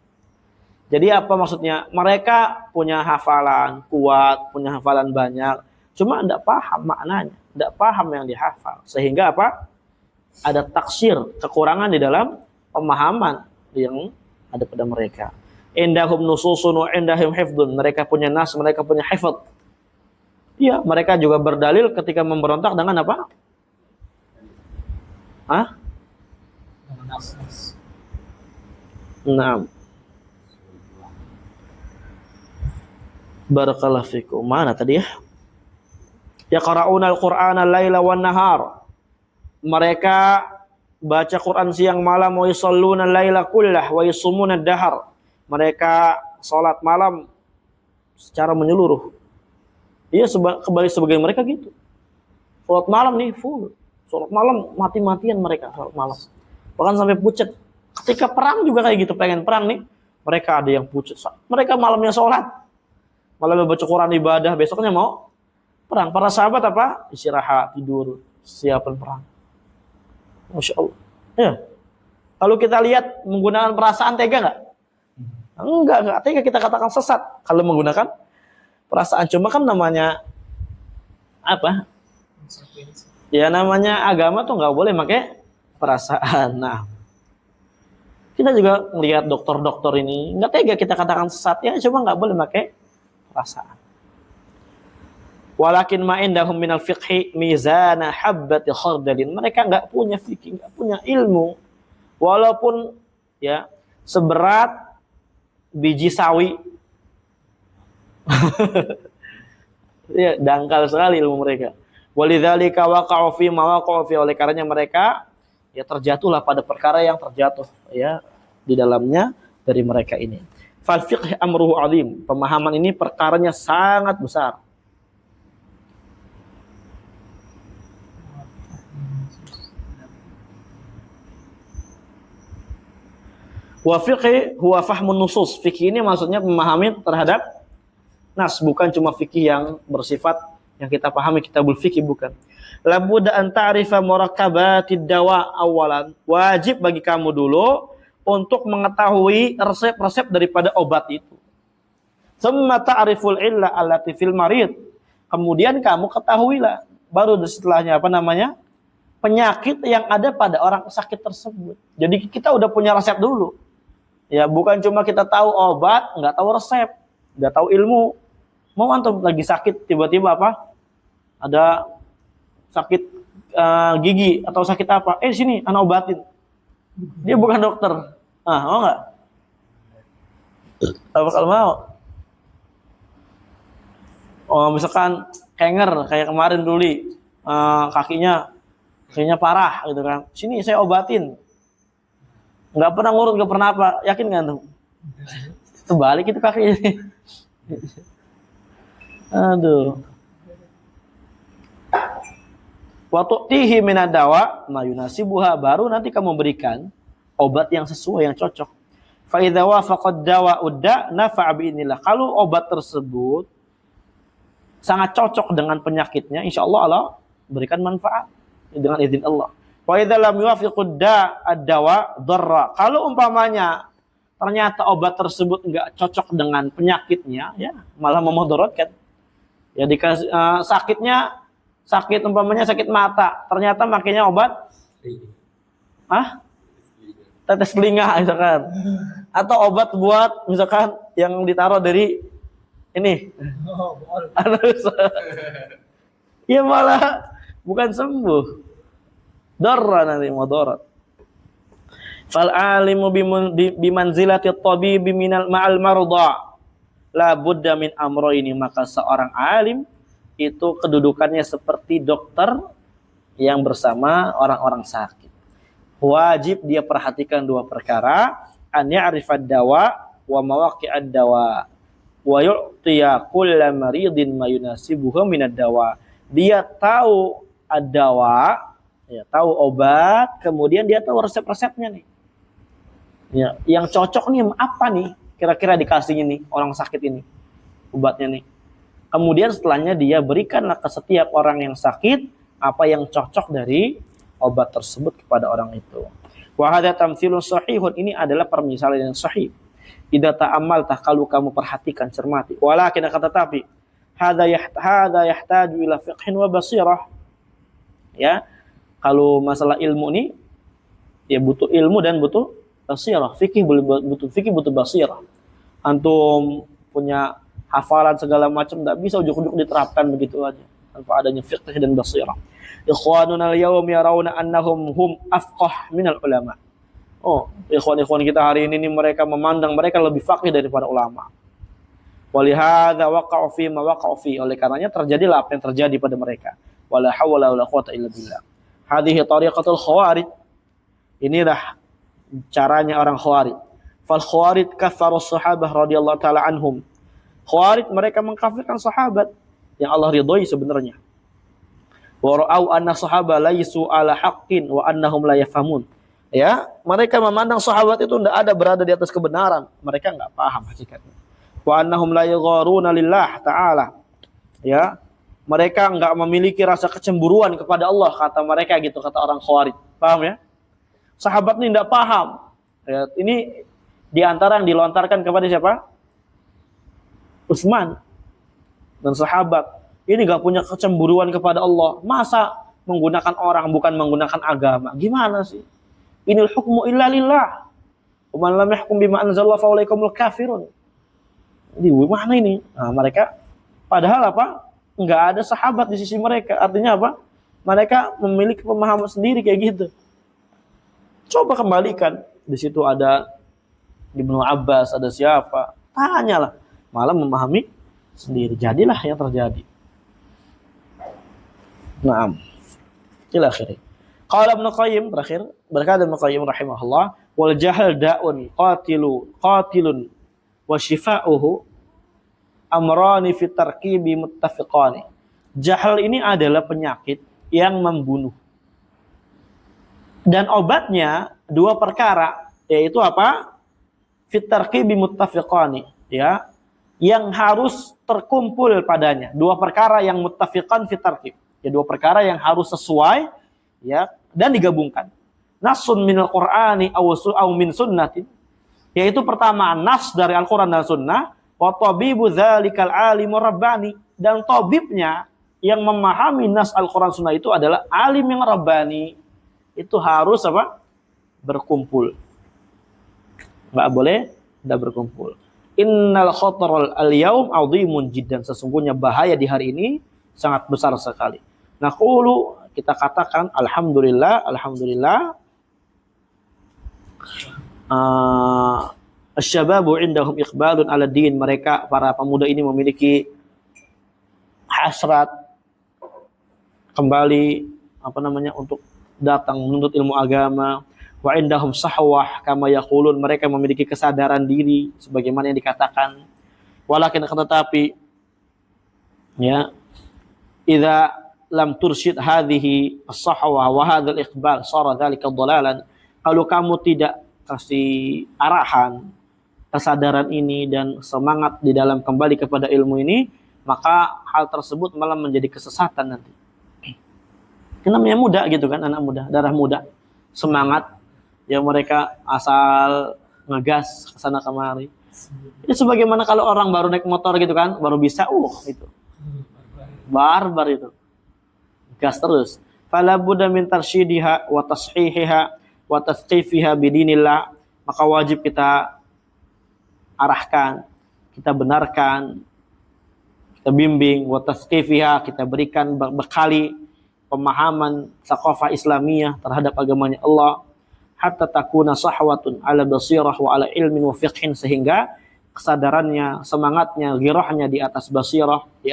Jadi apa maksudnya? Mereka punya hafalan kuat, punya hafalan banyak, cuma tidak paham maknanya, tidak paham yang dihafal. Sehingga apa? Ada taksir, kekurangan di dalam pemahaman yang ada pada mereka. Indahum nususun wa indahum hifdun. Mereka punya nas, mereka punya hifd. Iya, mereka juga berdalil ketika memberontak dengan apa? Naam. Barakallahu fikum. Mana tadi ya? Yaqra'una al-Qur'ana al-laila wan nahar. Mereka baca Quran siang malam, wa yusalluna al-laila kullah wa yusumuna ad-dahar. Mereka salat malam secara menyeluruh. Iya, kembali sebagian mereka gitu. Salat malam nih full. Salat malam mati-matian mereka salat malam. Bahkan sampai pucat. Ketika perang juga kayak gitu, pengen perang nih, mereka ada yang pucat. Mereka malamnya salat. Malamnya baca Quran ibadah, besoknya mau perang. Para sahabat apa? Istirahat, tidur, siapin perang. Masya Allah. Ya. Kalau kita lihat menggunakan perasaan tega nggak? Enggak tega kita katakan sesat kalau menggunakan perasaan. Cuma kan namanya apa? Ya namanya agama tuh nggak boleh pakai perasaan. Nah, kita juga melihat dokter-dokter ini nggak tega kita katakan sesat ya, cuma nggak boleh pakai perasaan. Walakin ma indahum minal fiqhi mizana habbati khardalin. Mereka nggak punya fikih, nggak punya ilmu, walaupun ya seberat biji sawi. Ya dangkal sekali ilmu mereka. Walidzalika waqa'u fi ma waqa'u fi, oleh karenanya mereka ya terjatuhlah pada perkara yang terjatuh ya di dalamnya dari mereka ini. Fal fiqh amruhu azim. Pemahaman ini perkaranya sangat besar. Wa fiqhi huwa fahmun nusus. Fikih ini maksudnya memahami terhadap nas, bukan cuma fikih yang bersifat yang kita pahami kitabul fikih, bukan. Labudda an ta'rifa murakkabatid dawa awalan. Wajib bagi kamu dulu untuk mengetahui resep-resep daripada obat itu. Tsumma ta'riful illa allati fil marid. Kemudian kamu ketahuilah baru setelahnya apa namanya? Penyakit yang ada pada orang sakit tersebut. Jadi kita udah punya resep dulu. Ya, bukan cuma kita tahu obat, nggak tahu resep, nggak tahu ilmu. Mau antum lagi sakit tiba-tiba apa? Ada sakit gigi atau sakit apa? Sini, ana obatin. Dia bukan dokter. Mau nggak? Apa kalau mau? Oh, misalkan kenger kayak kemarin dulu, kakinya parah gitu kan. Sini saya obatin. Nggak pernah ngurut, nggak pernah apa. Yakin nggak tuh? Terbalik itu kakinya. Aduh. Waktu tihi minadawa mayunasibuha, baru nanti kamu berikan obat yang sesuai, yang cocok. Fa idza wafaqad dawa udda nafa'a bi'inillah. Kalau obat tersebut sangat cocok dengan penyakitnya, insyaallah Allah berikan manfaat dengan izin Allah. Wa idza lam yuwafiqud ad-dawa dharra. Kalau umpamanya ternyata obat tersebut enggak cocok dengan penyakitnya, ya malah memudaratkan. Ya dikasih sakit umpamanya sakit mata, ternyata makainya obat tetes telinga misalkan. Atau obat buat misalkan yang ditaruh dari ini. Ya malah bukan sembuh. Darra nanti mudarat. Fal alimu bimanzilati at-tabibi minal ma'al marda. La budda min amrayni, maka seorang alim itu kedudukannya seperti dokter yang bersama orang-orang sakit. Wajib dia perhatikan dua perkara, an ya'rifad dawa wa mawaqi'ad dawa wa yu'tiya kulla maridin ma yunasibuhu minad dawa. Dia tahu ad-dawa, ya, tahu obat, kemudian dia tahu resep-resepnya nih. Ya, yang cocok nih apa nih? Kira-kira dikasih ini orang sakit ini obatnya nih. Kemudian setelahnya dia berikanlah ke setiap orang yang sakit apa yang cocok dari obat tersebut kepada orang itu. Wa hadza tamtsilun sahihun, ini adalah permisalan yang sahih. Idza ta'ammalta, kalau kamu perhatikan, cermati. Walakin akan tetapi hadza yahtaju ila fiqhin wa basirah. Ya, kalau masalah ilmu ini ya butuh ilmu dan butuh basirah. Fikih butuh basirah. Antum punya hafalan segala macam enggak bisa ujuk-ujuk diterapkan begitu aja tanpa adanya fiqh dan basirah. Ikhwanuna al-yawm yarawna annahum hum afqah minal ulama. Oh, ikhwan-ikhwan kita hari ini mereka memandang mereka lebih faqih daripada ulama. Walihadza waqa'u fi ma waqa'u fi, oleh karenanya terjadilah apa yang terjadi pada mereka. Wala haula wala quwata illa billah. Hadhihi tariqatul khawarij. Inilah caranya orang khawarij. Fal khawarij kafaru sahabah radhiyallahu taala anhum. Khawarij mereka mengkafirkan sahabat yang Allah ridhoi sebenarnya. Wa ra'au anna sahaba laisu ala haqqin wa annahum la yafhamun. Ya, mereka memandang sahabat itu tidak ada berada di atas kebenaran. Mereka enggak paham hakikatnya. Wa annahum la yagharuna lillah ta'ala. Ya, mereka enggak memiliki rasa kecemburuan kepada Allah, kata mereka gitu, kata orang Khawarij. Paham ya? Sahabat ini enggak paham. Ya, ini di antara yang dilontarkan kepada siapa? Utsman dan sahabat. Ini enggak punya kecemburuan kepada Allah. Masa menggunakan orang bukan menggunakan agama? Gimana sih? Inil hukmu illa lillah. Wa man lam yahkum bima anzalallahu fa ulaikumul kafirun. Jadi mana ini? Nah, mereka padahal apa? Enggak ada sahabat di sisi mereka. Artinya apa? Mereka memiliki pemahaman sendiri kayak gitu. Coba kembalikan. Di situ ada Ibnu Abbas, ada siapa? Tanyalah. Malah memahami sendiri. Jadilah yang terjadi. Naam. Ila akhirnya. Qala Ibnu Qayyim, terakhir, berkata Ibnu Qayyim rahimahullah, wal jahl da'un qatilun wa shifa'uhu amrani fi tarkibi muttafiqani. Jahal ini adalah penyakit yang membunuh. Dan obatnya dua perkara, yaitu apa? fit tarqibi muttafiqani, ya, yang harus terkumpul padanya. Dua perkara yang muttafiqan fit tarqib. Ya, dua perkara yang harus sesuai, ya, dan digabungkan. Nasun minal Qur'ani aw min sunnatin, yaitu pertama nas dari Al-Qur'an dan Sunnah, wa tabibu dzalikal alimur rabbani, dan tabibnya yang memahami nas Al-Qur'an Sunnah itu adalah alim yang rabbani. Itu harus apa? Berkumpul. Enggak boleh tidak berkumpul. Innal khataral al-yaum 'azimun jiddan, sesungguhnya bahaya di hari ini sangat besar sekali. Naqulu, kita katakan alhamdulillah, alhamdulillah. Asy-syababu indahum iqbalun 'ala din, mereka para pemuda ini memiliki hasrat kembali untuk datang menuntut ilmu agama. Wa indahum sahwah kama yaqulun, mereka memiliki kesadaran diri sebagaimana yang dikatakan. Walakin tetapi, ya, idza lam tursyid hadhihi as-sahwah wa hadzal iqbal sara dzalika dhalalan, kalau kamu tidak kasih arahan kesadaran ini dan semangat di dalam kembali kepada ilmu ini, maka hal tersebut malah menjadi kesesatan nanti. Namanya muda gitu kan, anak muda, darah muda, semangat, ya mereka asal ngegas kesana kemari. Itu sebagaimana kalau orang baru naik motor gitu kan, baru bisa, itu barbar itu, gas terus. Fala budda min tarsyidiha wa tashihiha wa tasqifiha bidinillah, maka wajib kita arahkan, kita benarkan, kita bimbing, wa tasqifiha, kita berikan bekali pemahaman thaqafah Islamiyah terhadap agamanya Allah, hatta takuna sahwatun ala basirah wa ala ilmin wa fiqhin, sehingga kesadarannya, semangatnya, ghirahnya di atas basirah, di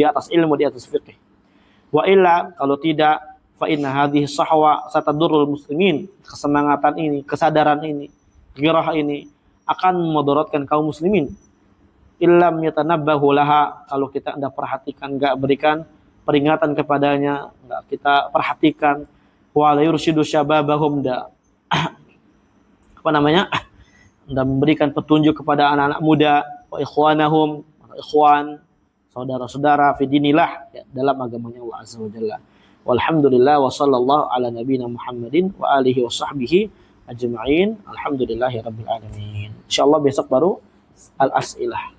atas ilmu, di atas fiqh. Wa illa, kalau tidak, fa inna hadhihi sahwa satadurrul muslimin, kesemangatan ini, kesadaran ini, ghirah ini akan memudaratkan kaum muslimin. Illam yatanabbahu laha, kalau kita enggak perhatikan, enggak berikan peringatan kepadanya, enggak kita perhatikan, wa la yursyidu syababahum, enggak enggak memberikan petunjuk kepada anak-anak muda, wa ikhwanahum, ikhwan, saudara-saudara fi dinillah, ya, dalam agamanya Allah azza wa jalla. Walhamdulillah wa sallallahu ala nabiyina Muhammadin wa alihi wa sahbihi ajma'in. Alhamdulillahirabbil alamin. Insyaallah besok baru al-as'ilah.